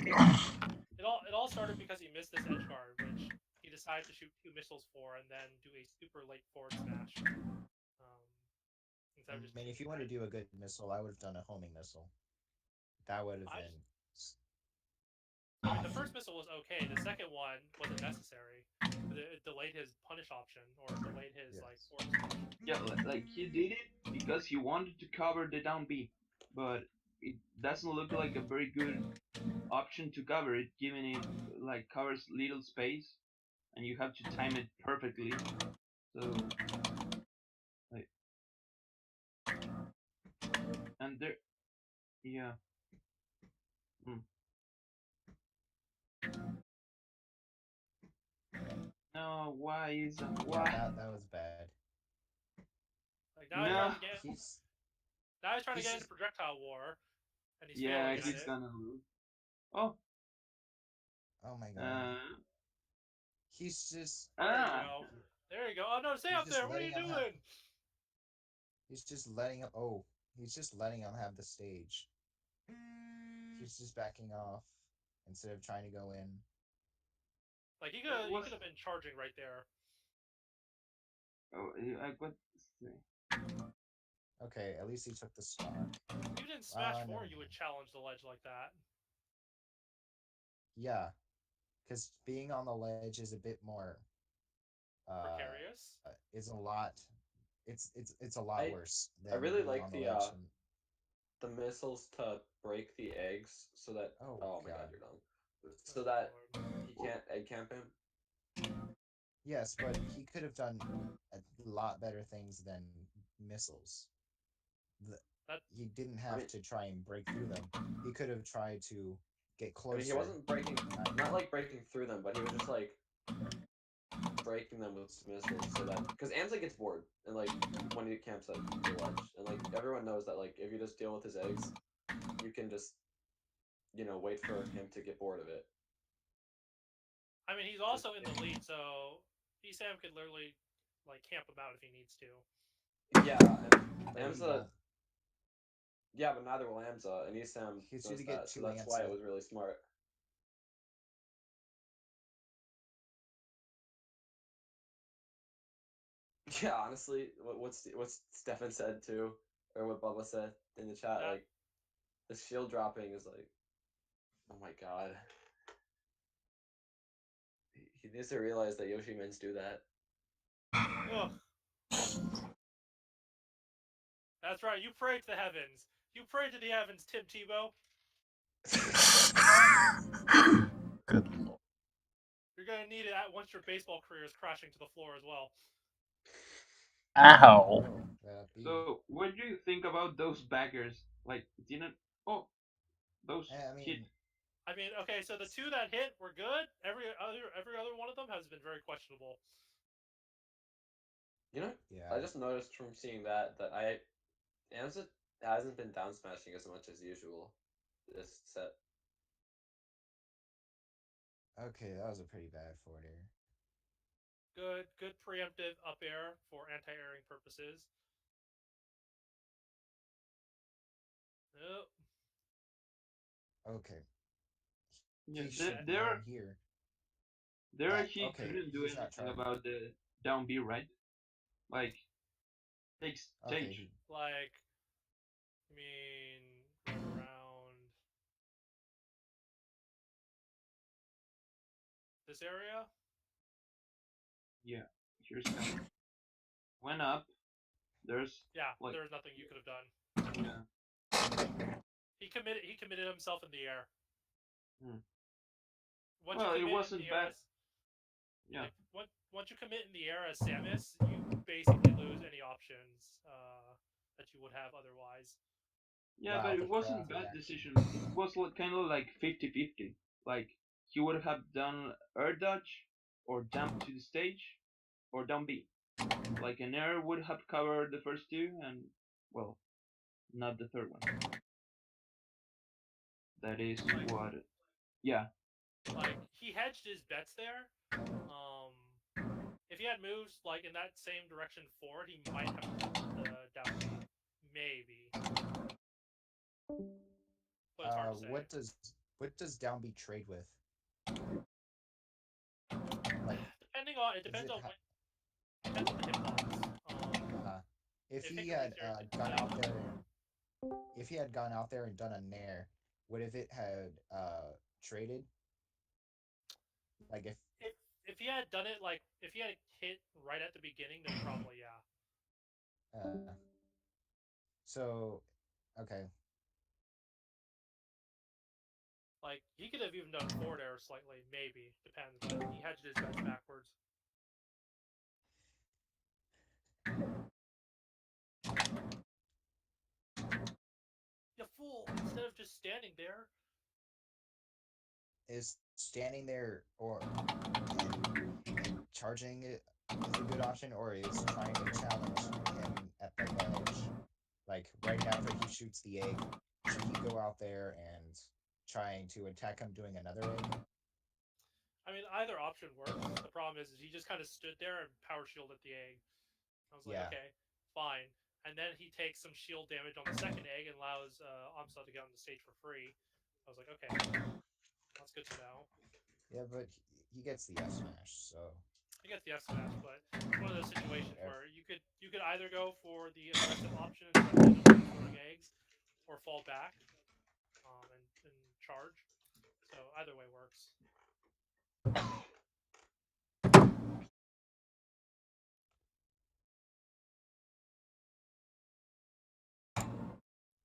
it all started because he missed this edge guard, which he decided to shoot 2 missiles for, and then do a super late forward smash. Instead of I just mean, if you taking want to that. do a good missile, I would have done a homing missile. That would have I, been. I mean, the first missile was okay. The second one wasn't necessary. It delayed his punish option or delayed his like Yes. forward smash. Yeah, like he did it because he wanted to cover the down B, but it doesn't look like a very good option to cover it, given it like covers little space, and you have to time it perfectly. So, like, and there, yeah. Mm. No, why is that? Yeah, Why? that was bad. Like now he's No. trying to get He's now he's trying to he's get into just projectile war, and he's Yeah, failing at he's it. gonna lose. Oh, oh my god. uh, He's just There you ah, go. There you go. Oh no, stay he's up just there. What are letting you him have doing? he's just letting him he's just letting him have the stage. He's just backing off instead of trying to go in. Like it he was. could have been charging right there. Oh, I got. Okay, at least he took the stock. Even in Smash Never 4, you would mind. challenge the ledge like that. Yeah, because being on the ledge is a bit more Precarious. is a lot it's a lot I worse I than really being on like the ledge and the missiles to break the eggs so that oh oh my god god. you're dumb. So Oh that lord. he can't egg camp him. Yes, but he could have done a lot better things than missiles. The, That he didn't I have mean to try and break through them. He could have tried to get he closer. wasn't breaking, not like breaking through them, but he was just like breaking them with missiles so that because Amsa gets bored and like when he camps at the ledge and like everyone knows that like if you just deal with his eggs, you can just wait for him to get bored of it. I mean, he's also in the lead, so Sam could literally like camp him out if he needs to. Yeah, and But he Amsa, won't. yeah, but neither will Amsa, and Esam He's going knows to get that, so two that's why it Ansa. was really smart. Yeah, honestly, what's Stefan said too, or what Bubba said in the chat, That like the shield dropping is like, oh my god, he needs to realize that Yoshi mens do that. ugh. That's right. You pray to the heavens. You pray to the heavens, Tim Tebow. Good lord. You're gonna need it once your baseball career is crashing to the floor as well. Ow. So, what do you think about those baggers? Like, didn't oh those I hit? mean, I mean, okay, so the two that hit were good. Every other one of them has been very questionable. You know, I yeah. just noticed from seeing that Amsa hasn't been down smashing as much as usual this set. Okay, that was a pretty bad forward air. Good preemptive up air for anti-airing purposes. Nope. Okay. Yeah, He should there learn here there that he okay, couldn't do he's not anything charging. about the down B, right? Like, take Okay, stage. Like, I mean, run around this area. Yeah, here's coming. Went up. There's Yeah, like, there's nothing you could have done. yeah. He committed himself in the air. Hmm. Once you Well, it commit in wasn't the air bad. as Yeah. like once you commit in the air as Samus, you basically lose any options that you would have otherwise. Yeah, but wow, the it wasn't crowd bad reaction. decision. It was like, kind of like 50-50. Like, he would have done air dodge, or jump to the stage, or down B. Like, an air would have covered the first two, and, well, not the third one. That is Like what. Yeah. like he hedged his bets there. Um, if he had moves like in that same direction forward, he might have the down B. Maybe, but it's hard to say. What does down B trade with? Like It depends it on ha- depends on the hitbox. if If he it had completes your gone out there thing, and if he had gone out there and done a nair, would if it had traded? Like if he had done it like if he had hit right at the beginning, then probably yeah. So okay. Like he could have even done forward air slightly, maybe depends, but he hedged his bets backwards. You fool! Instead of just standing there, Is standing there and charging it is a good option, or is trying to challenge him at the ledge? Like right after he shoots the egg, should he go out there and trying to attack him doing another egg? I mean, either option works. The problem is he just kind of stood there and power shielded the egg. I was like, Yeah. okay, fine. And then he takes some shield damage on the second egg and allows Amsa to get on the stage for free. I was like, okay, that's good to know. Yeah, but he gets the F smash, so He gets the F smash, but it's one of those situations where you could either go for the aggressive option and try to hit him with throwing eggs, or fall back and charge. So either way works.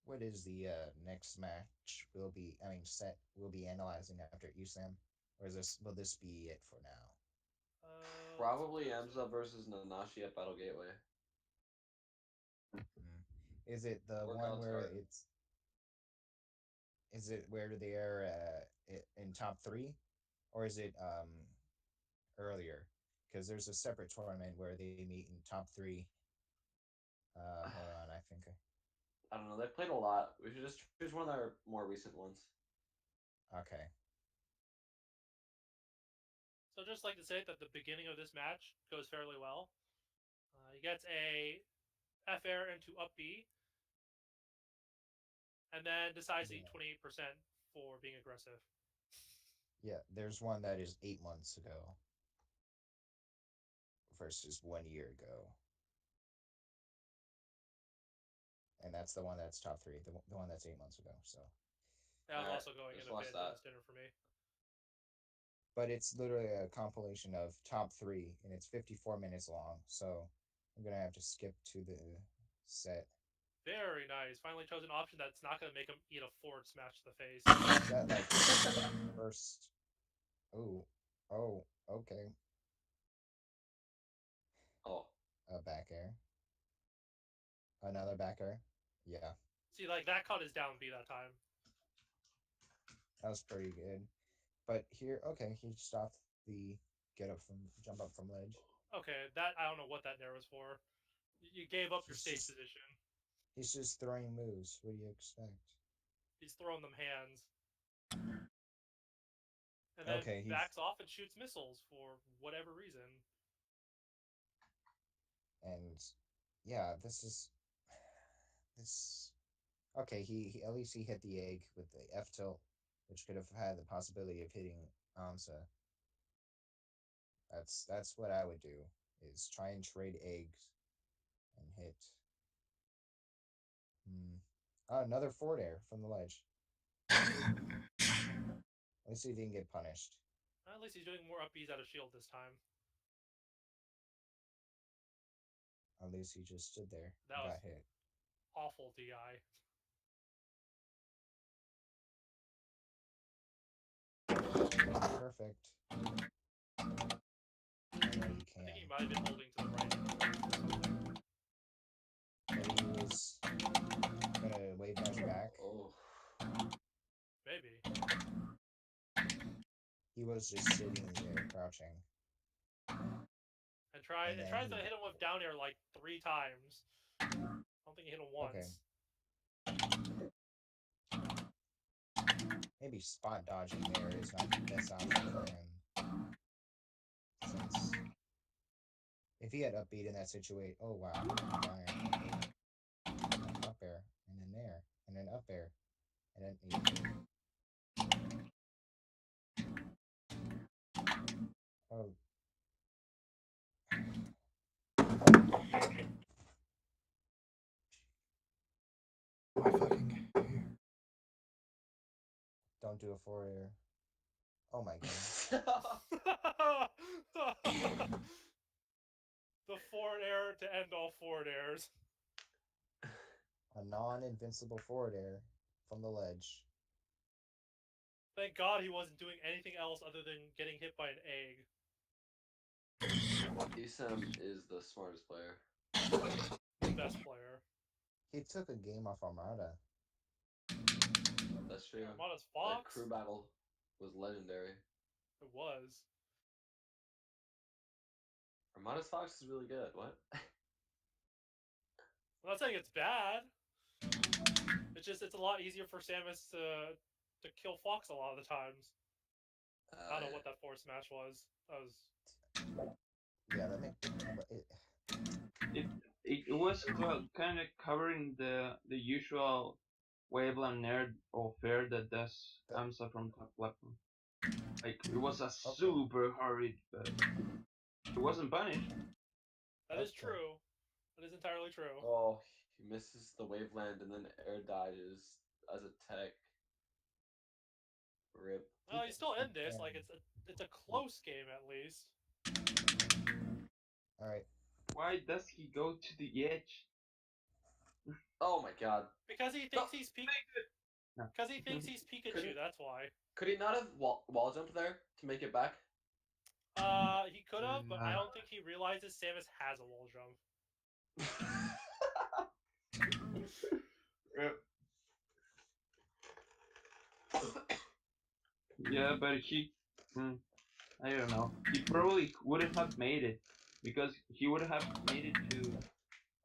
what is the next match we'll be I mean set we'll be analyzing after USAM? Or is this will this be it for now? Probably Emza versus Nanashi at Battle Gateway. Is it the Or one God's where Heart. it's is it where they are in top 3, or is it earlier? Because there's a separate tournament where they meet in top 3. Hold on, I think. I don't know. They've played a lot. We should just choose one of their more recent ones. Okay. So just like to say that the beginning of this match goes fairly well. He gets a F air into up B, and then decides to eat 28% for being aggressive. Yeah, there's one that is 8 months ago versus 1 year ago. And that's the one that's top 3, the one that's 8 months ago. So That was also going in a bit in this dinner for me. But it's literally a compilation of top 3, and it's 54 minutes long. So I'm gonna have to skip to the set. Very nice. Finally chose an option that's not going to make him eat a forward smash to the face. That like first. Oh, okay. Oh, A back air. Another back air. Yeah, See, like that caught his down B that time. that was pretty good. But here, okay, he stopped the jump up from ledge. Okay, that I don't know what that nair was for. You gave up your stage position. He's just throwing moves. What do you expect? He's throwing them hands. And then backs off and shoots missiles for whatever reason. And yeah, this. Okay, he at least he hit the egg with the F tilt, which could have had the possibility of hitting Amsa. That's what I would do, is try and trade eggs and hit. Oh, another forward air from the ledge. At least he didn't get punished. At least he's doing more up Bs out of shield this time. At least he just stood there That and was got hit. Awful DI. Perfect. I think he might have been holding to the right. Maybe he was gonna wave dash back. Oh. Maybe. He was just sitting there crouching. And tries to hit him with down air like 3 times. I don't think he hit him once. Okay. Maybe spot dodging there is not the best option for him. Since if he had upbeat in that situation, oh wow, up air, and then there, and then up air, and then oh, Don't do a forward air. Oh my god. The forward air to end all forward airs. A non-invincible forward air from the ledge. Thank God he wasn't doing anything else other than getting hit by an egg. Isam is the smartest player. The best player. He took a game off Armada. That's true. Armada's That Fox? crew battle was legendary. It was. Armada's Fox is really good. What? I'm not saying it's bad. It's just it's a lot easier for Samus to kill Fox a lot of the times. I don't know what that forward smash was. That was. Yeah, that makes It was kind of covering the usual waveland nerd or fair that does AMSA from top platform. Like it was a super hurried, but it wasn't punished. That is true. That is entirely true. Oh, he misses the waveland and then air dodges as a tech. Rip. Well, he's still in this. Like it's a close game at least. All right. Why does he go to the edge? Oh my god. Because he thinks he's Because he thinks he's Pikachu. That's why. Could he not have wall jumped there to make it back? He could have, but I don't think he realizes Samus has a wall jump. Yeah, but he, I don't know. He probably wouldn't have made it because he would have made it to.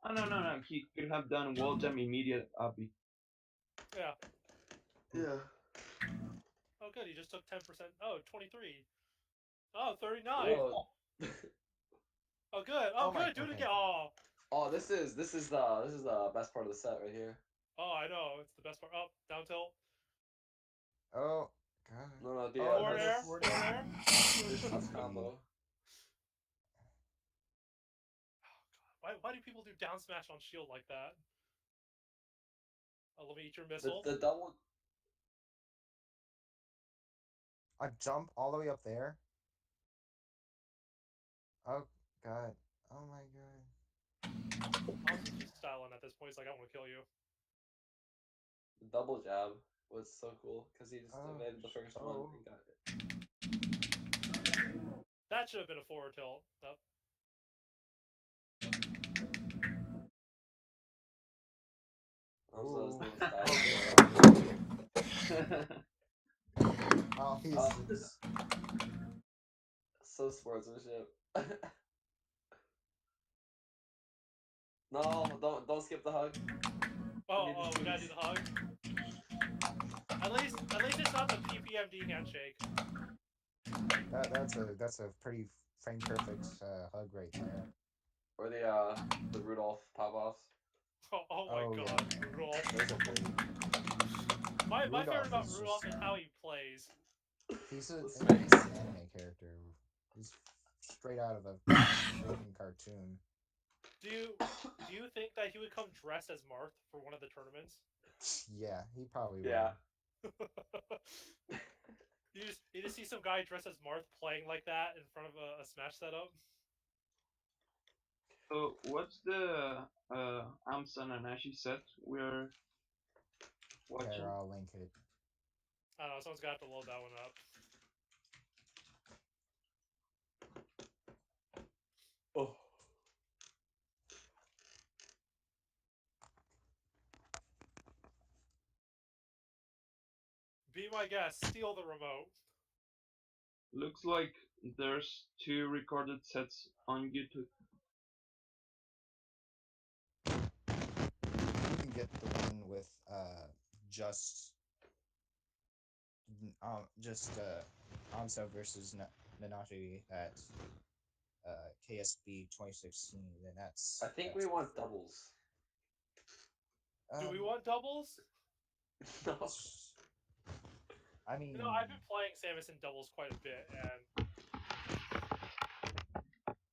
Oh no! He could have done wall jump immediate uppy. Yeah. Yeah. Oh, good. He just took 10%. Oh, 23. Oh, 39. Oh, oh good. Oh, good. Do it again. Oh. Oh, this is the best part of the set right here. Oh, I know. It's the best part. Oh, down tilt. Oh god. No, the forward air. Forward air. That's combo. Why do people do down smash on shield like that? Oh, let me eat your missile. The double. A jump all the way up there. Oh god. Oh my god. Honestly, he's styling at this point. He's like, I want to kill you. The double jab was so cool because he just evaded the first one and got it. That should have been a forward tilt. Nope. Oh, he's so sportsmanship. No, don't skip the hug. Oh, we gotta do the hug. At least it's not the PPMD handshake. That's a pretty frame perfect hug right there. Or the Rudolph pop offs. Oh my god, yeah. Rudolph. My favorite about Rudolph is how he plays. He's an anime character. He's straight out of a freaking cartoon. Do you think that he would come dressed as Marth for one of the tournaments? Yeah, he probably would. Yeah. you just see some guy dressed as Marth playing like that in front of a Smash setup. So what's the AMSA and Ashi set we're watching? Here, I'll link it. I don't know, someone's got to load that one up. Oh. Be my guest, steal the remote. Looks like there's 2 recorded sets on YouTube. You can get the one with just AMSA versus Nanashi at KSB 2016. Then I think we want doubles. Do we want doubles? No. I mean, I've been playing Samus in doubles quite a bit, and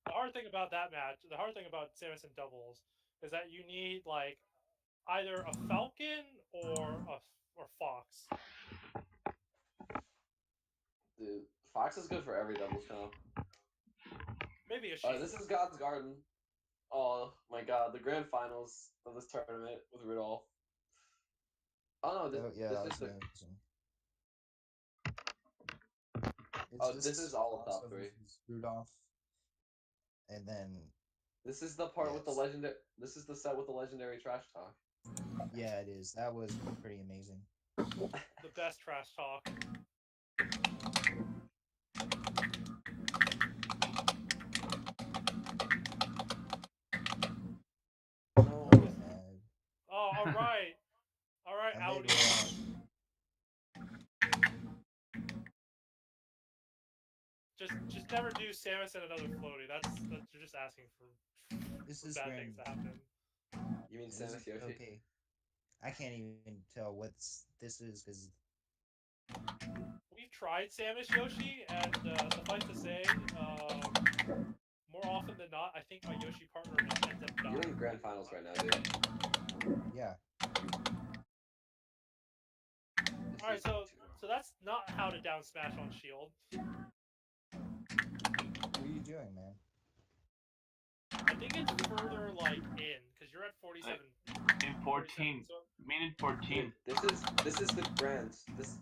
the hard thing about Samus in doubles is that you need like either a Falcon or Fox. Dude, Fox is good for every doubles comp. Maybe a sheep. This is God's Garden. Oh my god, the grand finals of this tournament with Rudolph. Oh no, this, yeah, this that is was the. amazing. This is all of top 3. versus Rudolph, and then This is the part with the Yes. legendary. This is the set with the legendary trash talk. yeah, it is. That was pretty amazing. The best trash talk. No. I'm mad. Oh, all right, all right, I made Audi. Just never do Samus and another floaty. That's you're just asking for, This for is bad grand. things to happen. You mean This Samus is Yoshi? okay. I can't even tell what this is because We've tried Samus Yoshi, and suffice to say, more often than not, I think my Yoshi partner just ends up dying. You're in grand finals right now, dude. yeah. All right, so that's not how to down smash on shield. What are you doing, man? I think it's further like in because you're at 47. In 14, So, minute 14. Dude, this is the grand. This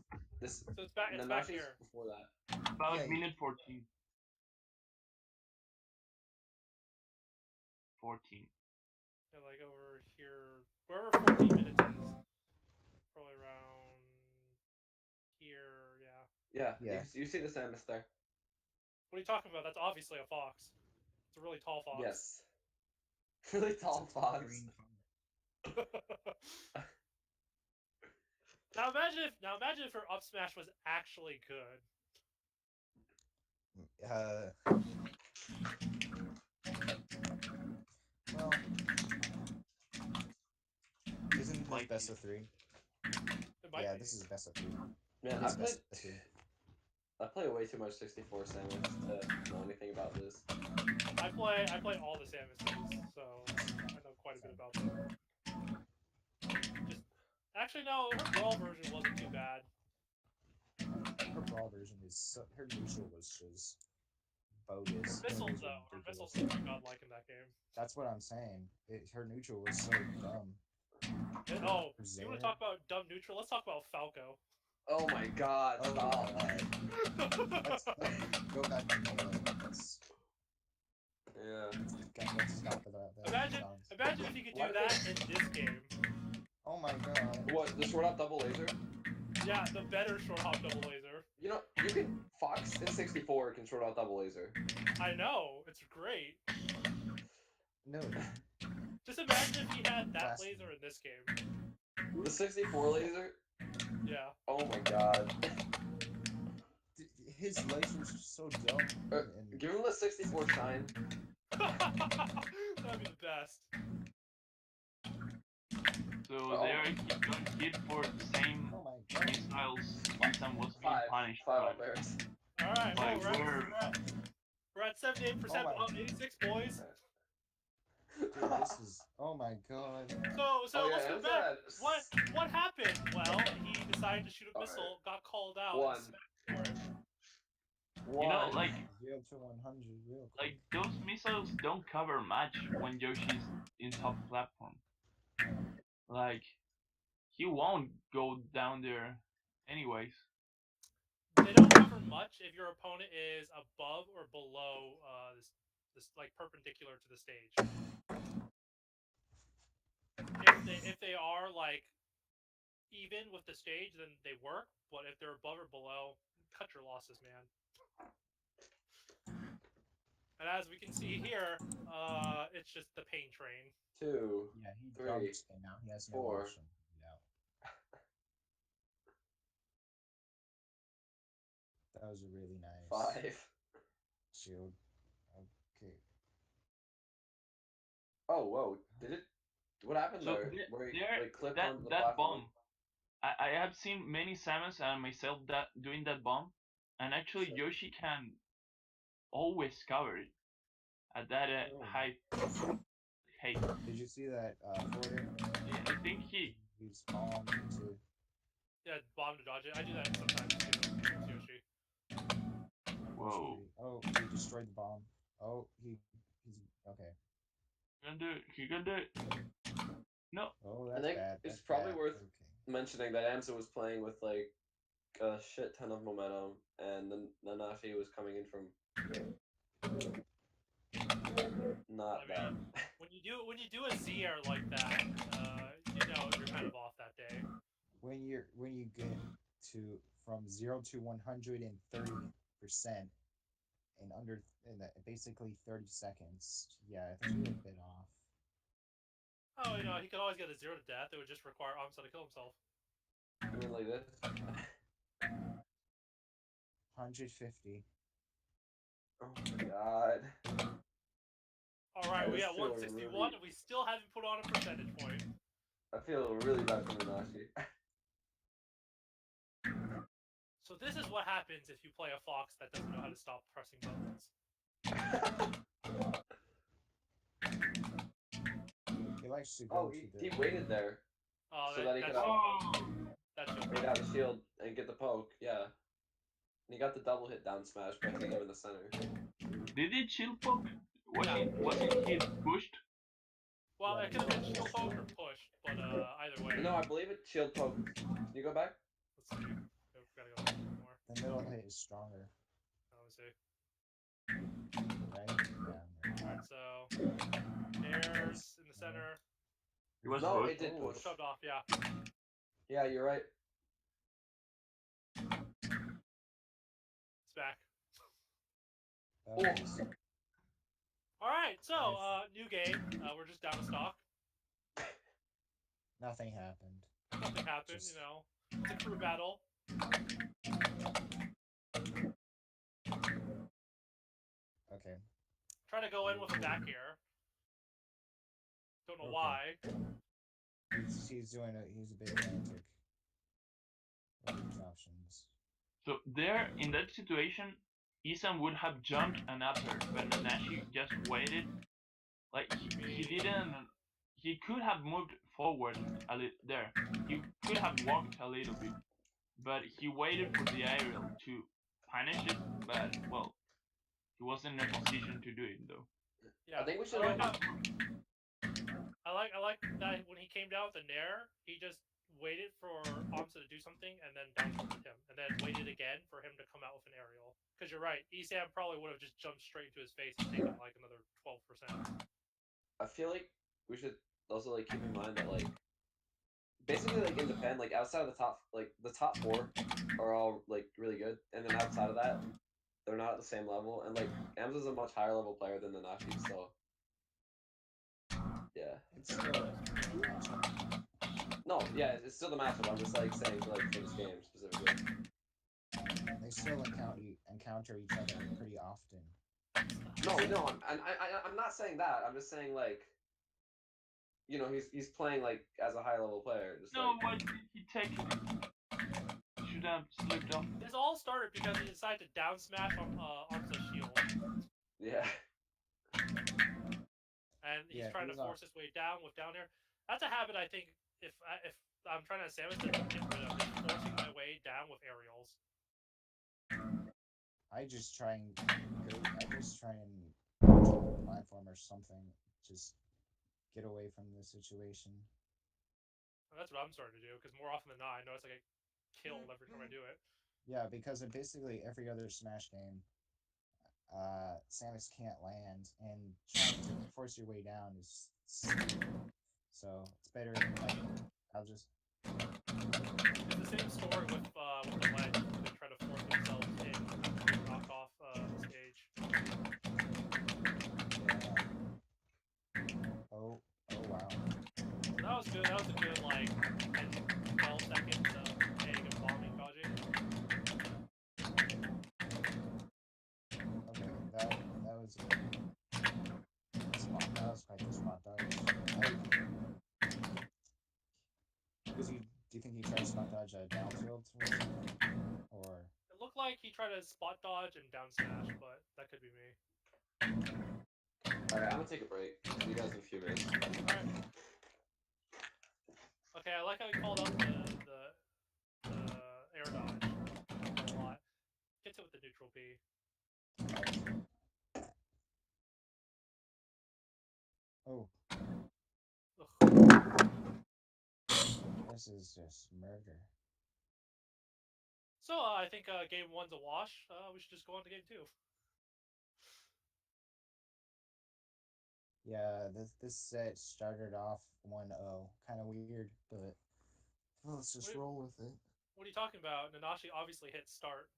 so it's back. It's back Nanashi's here. before that. About Yeah, minute 14. 14. Yeah, like over here, wherever 14 minutes is. Probably around here. Yeah. Yeah. You see the Samus there? What are you talking about? That's obviously a fox. It's a really tall fox. Yes. Really tall It's a tall fox. green comet. Now imagine if her up smash was actually good. Well, isn't this best of 3? It might Yeah, be. this is best of 3. Man, It's best of 3. I play way too much 64 Samus to know anything about this. I play all the Samuses, so I know quite a bit about them. Actually, no, her brawl version wasn't too bad. Her brawl version is her neutral was just bogus. Her missiles was though, her ridiculous. missiles are godlike in that game. That's what I'm saying. Her neutral was so dumb. And, oh, you want to talk about dumb neutral? Let's talk about Falco. Oh my god, Oh, stop. let's go back to melee. Let's stop that. Imagine if you could do that in this game. Oh my god. What, the short hop double laser? Yeah, the better short hop double laser. You know, you can Fox in 64 can short hop double laser. I know, it's great. No. Just imagine if he had that Blasphemy. laser in this game. The 64 laser? Yeah. Oh my god. His laser's so dumb. Give him the 64 shine. That'd be the best. So there he got hit for the same missiles last time was being punished. 5 up airs. Alright, well, Like, we're at 78%, Oh my- 86 boys. Dude, this is. Oh my god. So let's go back. Sad. What happened? Well, he decided to shoot a missile, got called out. One. You know, like 0 to 100 real quick. like those missiles don't cover much when Yoshi's in top platform. Like he won't go down there anyways. They don't cover much if your opponent is above or below this like perpendicular to the stage. If they are like even with the stage, then they work. But if they're above or below, cut your losses, man. And as we can see here, it's just the pain train. 2. Yeah, he 3, dumped and now he has no 4. option. That was a really nice 5. shield. Okay. Oh, whoa. Did it? What happened So there? Where he like, clipped that onto the that platform? bomb, I have seen many Samus and myself that doing that bomb, and actually Shit. Yoshi can always cover it at that height. Hey, Did you see that forward? I think he He's palm into. Yeah, bomb to dodge it. I do that sometimes too. Yoshi. Actually, oh, he destroyed the bomb. Oh, he's okay. He can do it. No. Oh, I that's think bad. it's That's probably bad. worth Okay. mentioning that Amsa was playing with like a shit ton of momentum, and then Nanashi was coming in from not I that. mean, when you do a Z air like that, you know you're kind of off that day. When you get to from 0 to 130% basically 30 seconds, yeah, I think you're a bit off. Oh, you know, he could always get a 0 to death. It would just require Amsa to kill himself. I mean, like this. 150. Oh my god. Alright, I we just got feel 161 really- and we still haven't put on a percentage point. I feel really bad for Nanashi. So this is what happens if you play a fox that doesn't know how to stop pressing buttons. He likes to go Oh, to he the. waited there Oh, so that he could that's your wait out the shield and get the poke. Yeah. And he got the double hit down smash by hitting him in the center. Did he chill poke? Wasn't he pushed? Well, Yeah, it could have been shield poke or push, but either way. No, I believe it shield poke. Can you go back? Let's see. Oh, gotta go a little bit more. The middle hit is stronger, Let me see. right? Yeah. Alright, so airs in the center. He was No, pushed. it did push. Shoved off, yeah. Yeah, you're right. It's back. Oh, Alright, so new game. We're just down a stock. nothing happened. Nothing happened, Just- you know. It's a crew battle. Okay. Trying to go in with a back air. Don't know Okay. why. He's a bit frantic. What are his options? So there, in that situation, Isam would have jumped and up her, but Nanashi just waited. Like he didn't. He could have moved forward a little there. He could have walked a little bit, but he waited for the aerial to punish it. But well, he wasn't in a position to do it though. Yeah. I think we should I like that when he came down with the Nair, he just waited for Amsa to do something and then down tilted him, and then waited again for him to come out with an aerial. Because you're right, Esam probably would have just jumped straight into his face and taken like another 12%. I feel like we should also like keep in mind that like basically like in Japan, like outside of the top four are all like really good, and then outside of that, they're not at the same level. And like Amsa's a much higher level player than Nanashi, so yeah. It's still a matchup. No, yeah, it's still the matchup. I'm just like saying for this game specifically. They still encounter each other pretty often. No, I'm not saying that. I'm just saying like, you know, he's playing like as a high level player. Just No, like, why did he take it? He should have slipped off. This all started because he decided to down smash on Amsa's shield. yeah. And he's Yeah, trying to he's force his way down with down air. That's a habit I think if I'm trying to Samus to get rid of, is forcing my way down with aerials. I just try and control the platform or something. Just get away from the situation. And that's what I'm starting to do, because more often than not, I notice I get killed every time I do it. Yeah, because in basically every other Smash game, Samus can't land, and trying to force your way down is stupid. So it's better. Like, I'll just. It's the same story with the ledge, where they try to force themselves in to knock off the stage. Yeah. Oh wow. That was good. That was a good like 10, 12 seconds of egg and bombing dodging. Okay, that was a spot. That was quite the spot dodge. Do you think he tried to spot dodge a down tilt or something? Or It looked like he tried to spot dodge and down smash, but that could be me. Alright, I'm gonna take a break. See you guys in a few minutes. Alright. Okay, I like how he called out the air dodge a lot. Gets it with the neutral B. Oh, Ugh. this is just murder. So I think game one's a wash. We should just go on to game two. Yeah, this set started off 1-0. Kind of weird, but well, let's just Wait. roll with it. What are you talking about? Nanashi obviously hit start.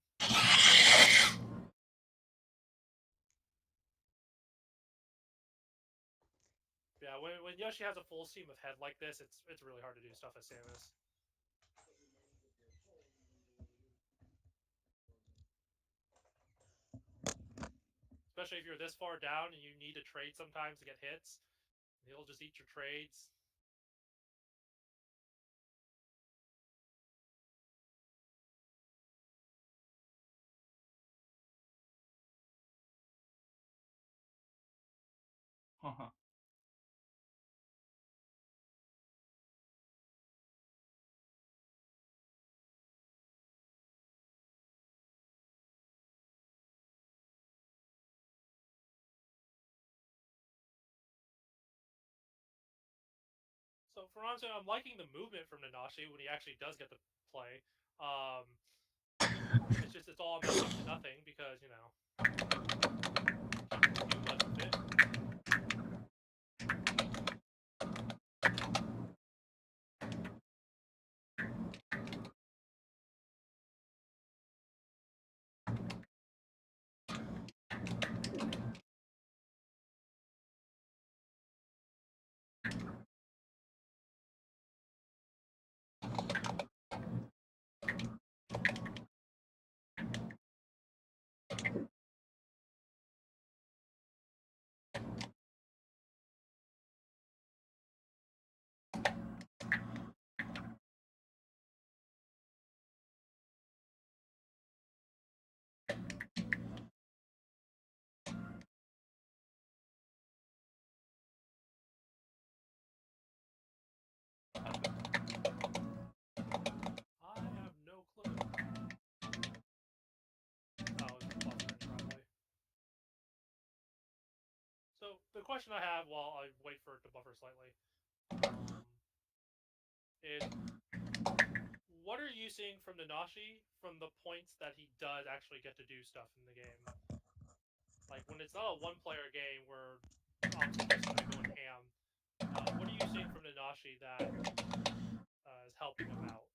Yeah, when Yoshi has a full steam of head like this, it's really hard to do stuff as Samus. Especially if you're this far down and you need to trade sometimes to get hits. He'll just eat your trades. So from what I'm saying, I'm liking the movement from Nanashi when he actually does get to play. Um, it's just it's all amounting to nothing because can't really do much with it. I have no clue. Oh, it was buffering probably. So the question I have while I wait for it to buffer slightly is what are you seeing from Nanashi from the points that he does actually get to do stuff in the game? Like when it's not a one-player game where Amsa just kind of going ham. What are you seeing from Nanashi that is helping him out?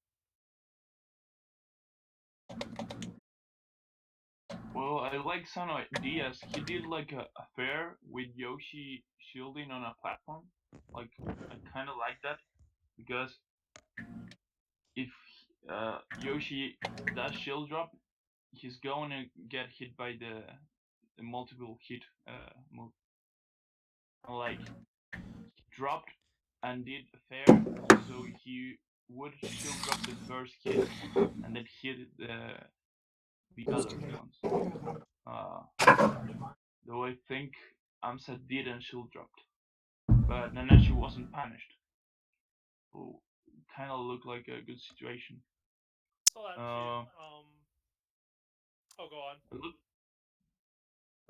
Well, I like some ideas. He did like a fair with Yoshi shielding on a platform. Like I kind of like that because if Yoshi does shield drop, he's going to get hit by the multiple hit move. And like he dropped and did a fair, so he would shield drop the first hit and then hit the other ones. Uh, though I think Amsa didn't shield dropped, but Nanashi wasn't punished. So kind of looked like a good situation. So that Uh, oh, go on. it, look,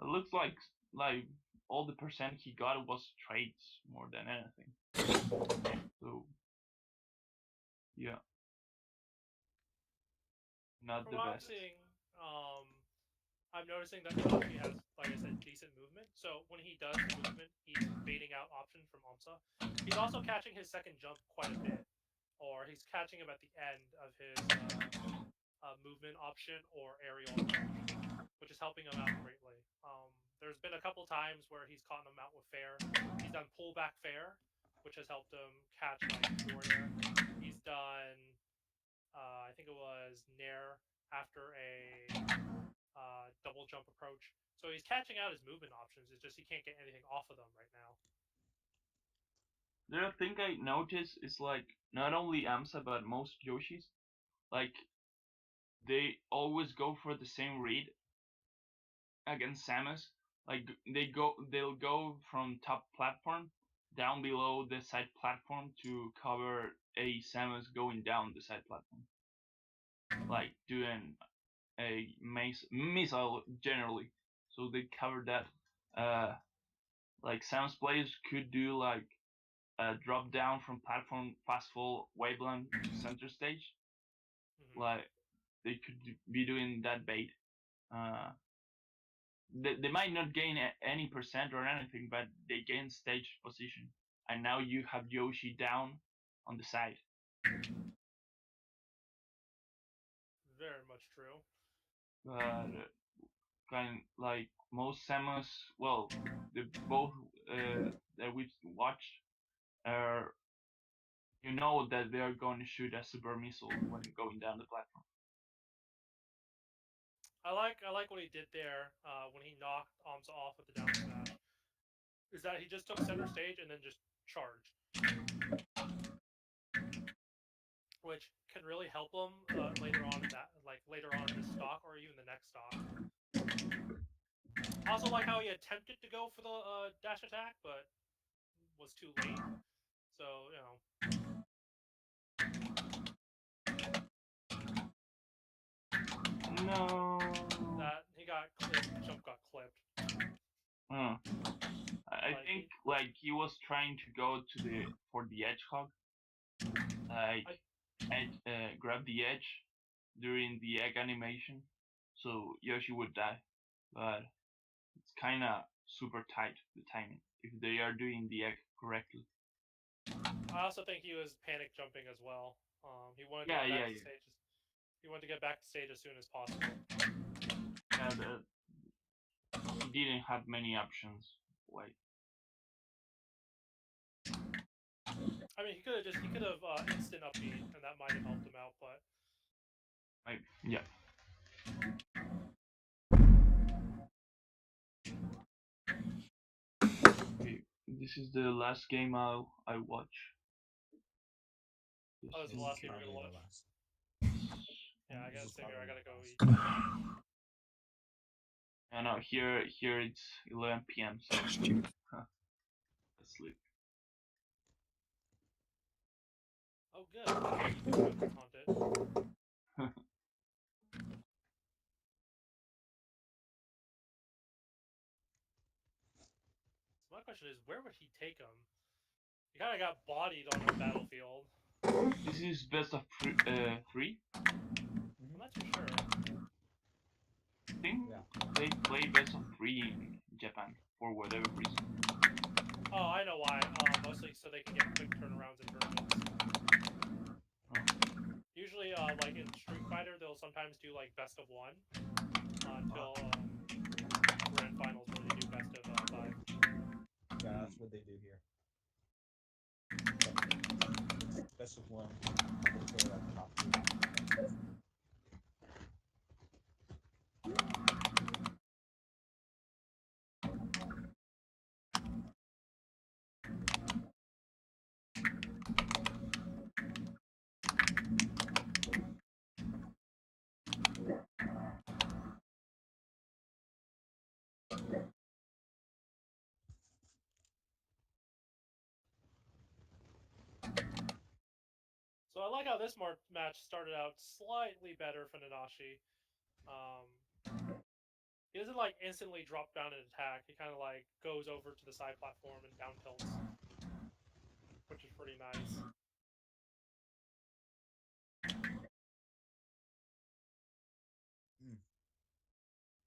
it looks like all the percent he got was trades more than anything. So yeah, not From the what I'm best. seeing, I'm noticing that Nanashi has, like I said, decent movement. So when he does the movement, he's baiting out option from Amsa. He's also catching his second jump quite a bit, or he's catching him at the end of his movement option or aerial approach, which is helping him out greatly. There's been a couple times where he's caught him out with fair. He's done pullback fair, which has helped him catch like forward air. He's done, I think it was nair after a double jump approach. So he's catching out his movement options. It's just he can't get anything off of them right now. The other thing I noticed is like not only Amsa but most Yoshis, like they always go for the same read against Samus. Like they'll go from top platform down below the side platform to cover a Samus going down the side platform. Like doing a missile generally. so they covered that. Like Sam's players could do like a drop down from platform fast fall waveland to center stage. Like they could be doing that bait. Uh, they might not gain any percent or anything, but they gain stage position. And now you have Yoshi down on the side. Very much true. But kind like most Samus, well, the both that we watch are, you know that they are going to shoot a super missile when going down the platform. I like what he did there when he knocked Amsa off with the down smash. Is that he just took center stage and then just charged, which can really help him later on in that, like later on in this stock or even the next stock. I also like how he attempted to go for the dash attack, but was too late. So No. that he got his jump got clipped. I think like he was trying to go to the for the edge hog, like grab the edge during the egg animation, so Yoshi would die. But it's kind of super tight the timing if they are doing the egg correctly. I also think he was panic jumping as well. He wanted to Yeah, get back yeah, to yeah. stage. He wanted to get back to stage as soon as possible. Yeah, he didn't have many options. Like, I mean, he could have instant upbeat, and that might have helped him out. But yeah. Okay, this is the last game I watch. that was the This last is game you're probably gonna the watch. last. Yeah, I This gotta is say here, I probably gotta the go last. eat. I know here it's 11 p.m. So let's sleep. Oh, good. You can taunt it. So my question is, where would he take him? He kind of got bodied on the battlefield. This is best of 3. I'm not too sure. I think Yeah. they play best of 3 in Japan for whatever reason. Oh, I know why. Mostly so they can get quick turnarounds in tournaments. Usually, like in Street Fighter, they'll sometimes do like best of 1 until grand finals where they do best of 5. Yeah, that's what they do here. Best of 1. They play like top 3. So I like how this match started out slightly better for Nanashi. He doesn't like instantly drop down and attack. He kind of like goes over to the side platform and down tilts, which is pretty nice.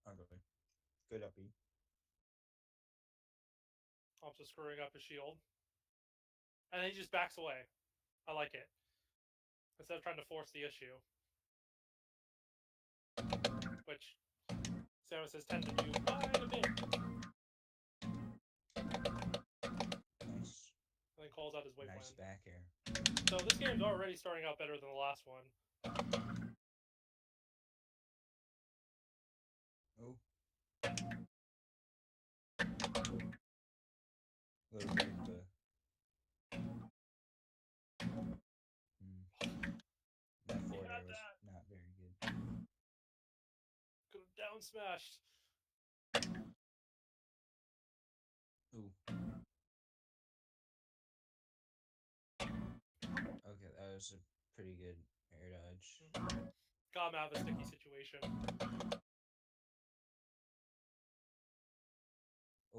Okay. Good uppy. Also screwing up his shield. And then he just backs away. I like it. Instead of trying to force the issue. Which Samus has tended to do quite a bit. Nice. And then calls out his wave Nice plan. back air. So this game's already starting out better than the last one. Oh. A little bit of the. That forward air was not very good. Could have down smashed. Ooh. Okay, that was a pretty good air dodge. Got him out of a sticky situation.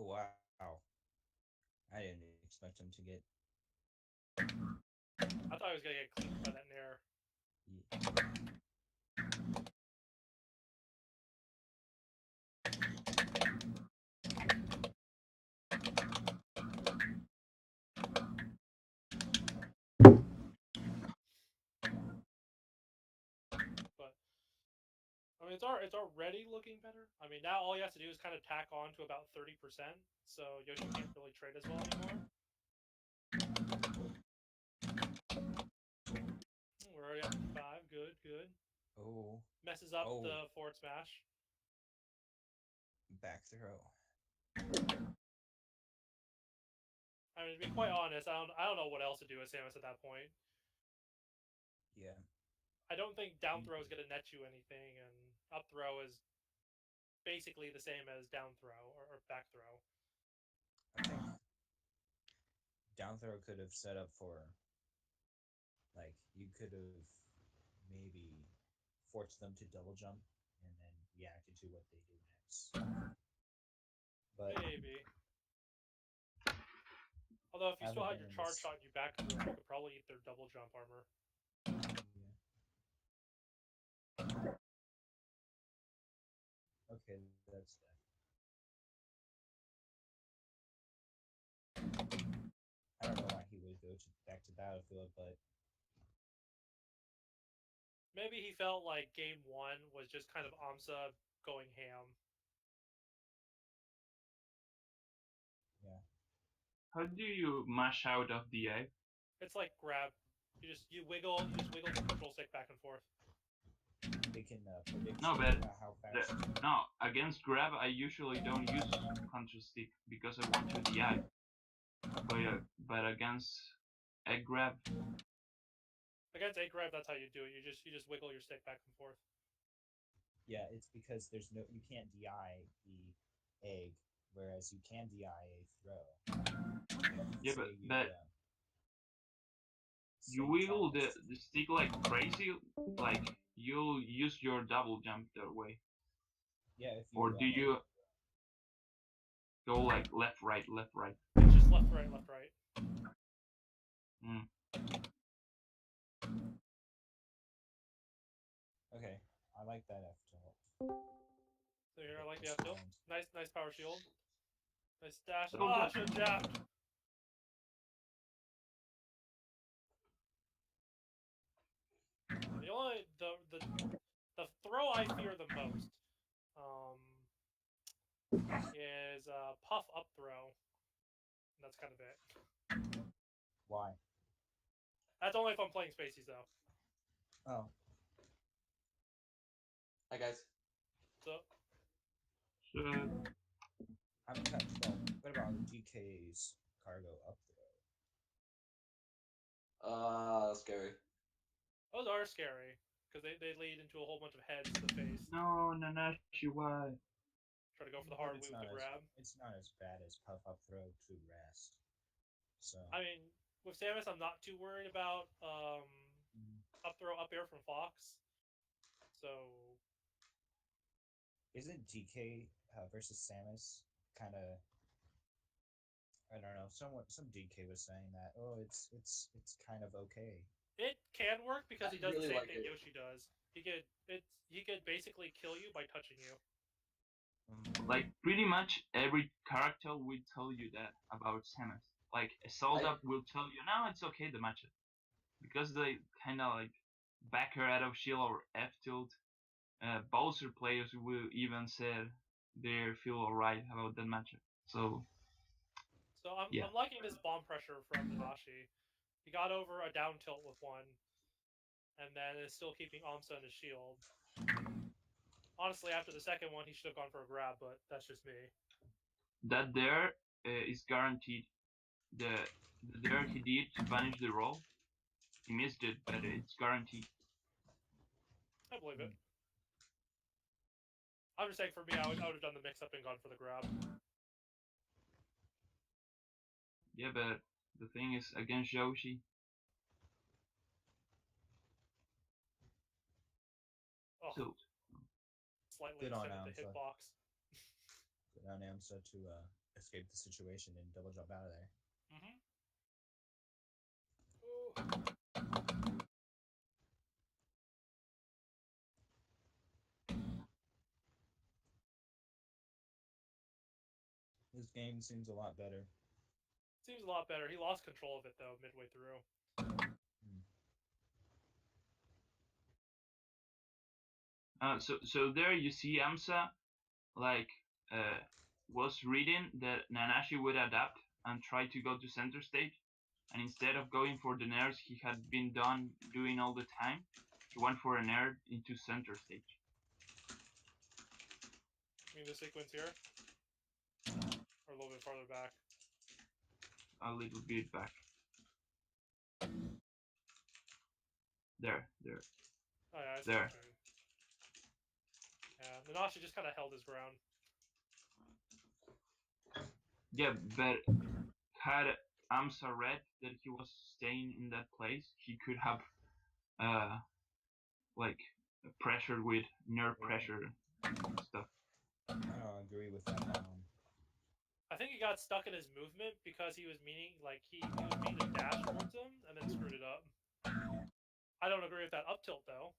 Oh wow! I didn't expect him to get. I thought he was gonna get cleaned by that nair. But I mean, it's already looking better. I mean, now all he has to do is kind of tack on to about 30%, so Yoshi can't really trade as well anymore. We're already up to 5. Good, good. Oh, Messes up Oh. the forward smash. back throw. I mean, to be quite honest, I don't know what else to do with Samus at that point. Yeah. I don't think down throw is going to net you anything, and up throw is basically the same as down throw or back throw. I think down throw could have set up for, like, you could have maybe forced them to double jump and then reacted to what they do next. But Maybe. Although if you Have still it had been your in charge this- shot and you back through, you could probably eat their double jump armor. okay, that's that. I don't know why he would go back to Battlefield, but Maybe he felt like game 1 was just kind of Amsa going ham. yeah. How do you mash out of the egg? It's like grab. You wiggle the control stick back and forth. They can predict No, but how fast. No, against grab I usually don't use control stick because I want to DI. But against egg grab, Against egg grab, that's how you do it. You just wiggle your stick back and forth. Yeah, it's because you can't DI the egg, whereas you can DI a throw. yeah, Say but say you wiggle try to- the stick like crazy, like you'll use your double jump that way. Yeah, if you Or do you go like left, right, left, right? It's just left, right, left, right. Mm. Okay, I like that F tilt. So here, I like the F tilt. Nice power shield. Nice dash. Double Ah, jump. should have jabbed. The only the throw I fear the most is puff up throw. And that's kind of it. Why? That's only if I'm playing Spaceys though. Oh, Hi guys. So So I'm kind of, well, what about DK's cargo up throw? Scary. those are scary because they lead into a whole bunch of heads to the face. no, Nanashi, why? Try to go for the But hard move to grab. It's not as bad as puff up throw to rest. So I mean, with Samus, I'm not too worried about up throw up air from Fox. So isn't DK versus Samus kind of? I don't know. Some DK was saying that. Oh, it's kind of okay. it can work because I he does really the same like thing it. Yoshi does. He could basically kill you by touching you. Like pretty much every character will tell you that about Samus. Like a Soldat will tell you, no, it's okay the matchup because they kind of like back her out of shield or F tilt. Bowser players will even say they feel alright about that matchup. So So I'm yeah, liking this bomb pressure from Nanashi. He got over a down tilt with one, and then is still keeping Amsa in his shield. Honestly, after the second one, he should have gone for a grab, but that's just me. that there is guaranteed. The there he did to punish the roll. He missed it, but it's guaranteed. I believe it. I'm just saying, for me, I would have done the mix-up and gone for the grab. Yeah, but the thing is against Yoshi. Oh, So slightly Good on extended the Amsa. hitbox. Good on Amsa to escape the situation and double jump out of there. Mm-hmm. This game seems a lot better. Seems a lot better. He lost control of it though midway through. So there you see Amsa like was reading that Nanashi would adapt and try to go to center stage, and instead of going for the nairs he had been doing all the time, he went for a nair into center stage. I mean the sequence here, or a little bit farther back. A little bit back. There. Oh yeah, I see There. what you mean. Yeah, Nanashi just kind of held his ground. Yeah, but had Amsa read that he was staying in that place, he could have like pressured with nerve pressure stuff. I don't agree with that. I think he got stuck in his movement because he was meaning he was meaning to dash towards him and then screwed it up. I don't agree with that up tilt though.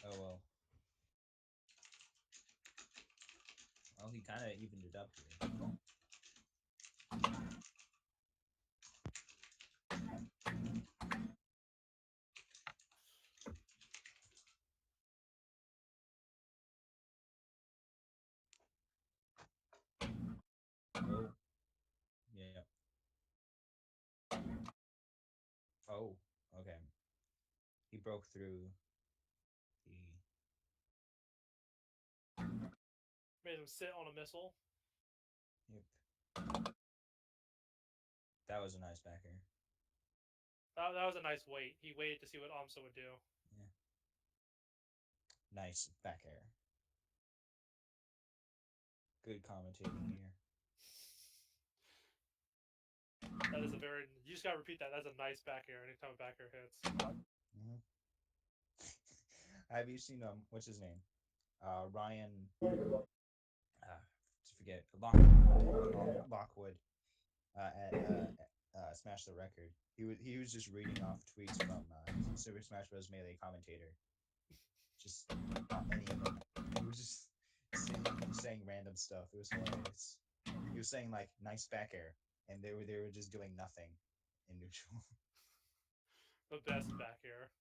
Oh well. Well, he kind of evened it up here. Oh. Yeah. Oh. Okay. He broke through the. Made him sit on a missile. Yep. That was a nice back air. That was a nice wait. He waited to see what Amsa would do. Yeah. Nice back air. Good commentating here. That is a very. You just gotta repeat that. That's a nice back air anytime a back air hits. Mm-hmm. Have you seen what's his name? Ryan. Forget Lockwood. At Smash the Record. He was just reading off tweets from Super Smash Bros. Melee commentator. Just any of them. He was just saying random stuff. It was hilarious. He was saying like nice back air, and they were just doing nothing in neutral. The best back air.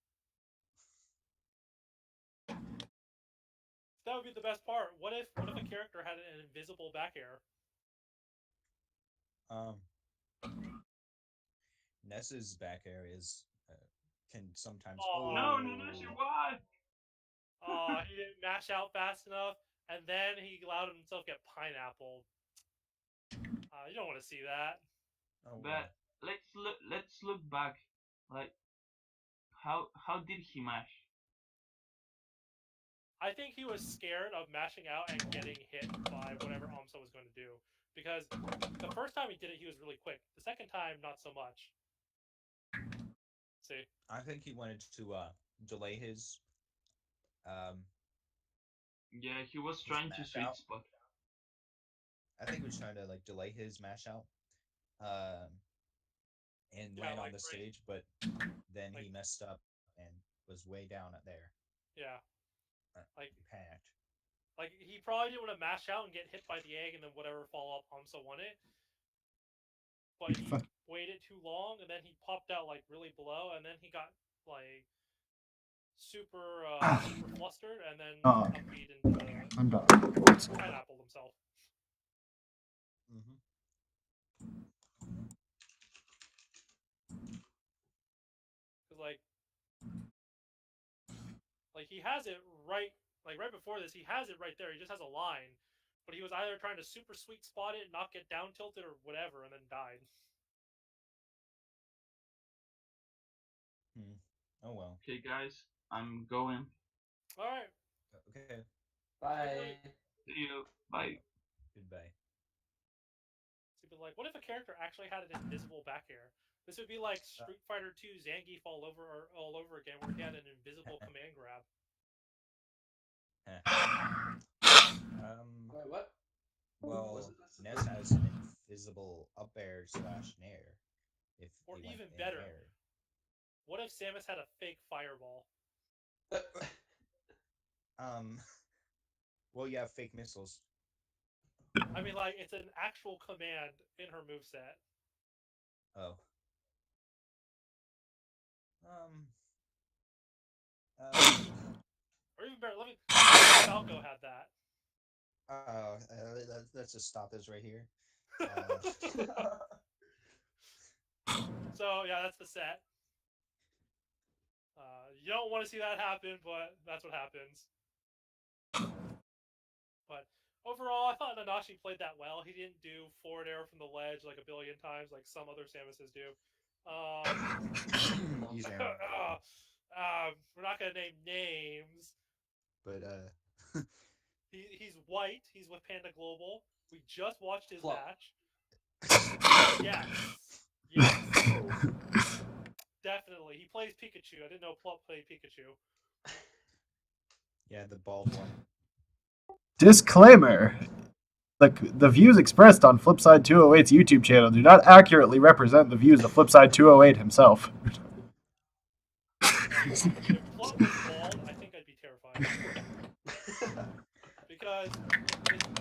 That would be the best part. What if a character had an invisible back air? Ness's back air is can sometimes. Oh. No, Nanashi, why? He didn't mash out fast enough, and then he allowed himself get pineapple. You don't want to see that. Oh, But let's look back. Like how did he mash? I think he was scared of mashing out and getting hit by whatever Amsa was going to do. Because the first time he did it, he was really quick. The second time, not so much. See? I think he wanted to delay his. Yeah, he was trying to mash sweet out. spot. I think he was trying to like delay his mash out, and land on the stage, but then he messed up and was way down there. Yeah. He panicked. Like, he probably didn't want to mash out and get hit by the egg and then whatever follow-up Amsa won it. But he waited too long, and then he popped out, like, really below, and then he got, like, super flustered, and then upbeat into I'm done. pineappled himself. Mm-hmm. Because, like, he has it right before this, he has it right there. He just has a line. But he was either trying to super sweet spot it, not get down tilted, or whatever, and then died. Oh well. Okay, guys, I'm going. All right. Okay. Bye. See you. Bye. Goodbye. But like, what if a character actually had an invisible back air? This would be like Street Fighter 2 Zangief all over again, where he had an invisible command grab. Wait, what? Well, Was it Ness has an invisible up air slash nair. If Or they went even in better, air. what if Samus had a fake fireball? Um. Well, you have fake missiles. I mean, like, it's an actual command in her moveset. Oh. Um. Or even better, let me. Falco had that. Let's just stop this right here. So yeah, that's the set. You don't want to see that happen, but that's what happens. But overall, I thought Nanashi played that well. He didn't do forward air from the ledge like a billion times, like some other Samuses do. Easy, Aaron. We're not gonna name names. But He's white. He's with Panda Global. We just watched his Plump. match. Yes. Yes. Definitely. He plays Pikachu. I didn't know Plump played Pikachu. yeah, the bald one. Disclaimer. The views expressed on Flipside 208's YouTube channel do not accurately represent the views of Flipside 208 himself. If Plump was bald, I think I'd be terrified. Because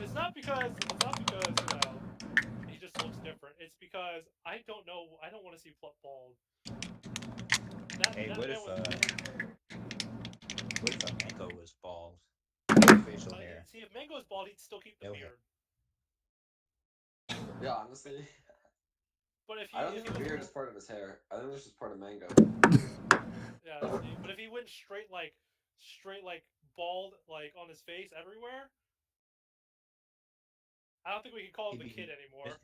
it's not because he just looks different. It's because I don't know. I don't want to see Plump bald. Hey, That what man if was. Mango was bald? No facial hair. See, if Mango's bald, he'd still keep the No beard. Yeah, honestly. But if I don't if think he the was, beard is part of his hair. I think it's just part of Mango. yeah, but if he went straight like bald like on his face everywhere, I don't think we can call him He'd the be- kid anymore.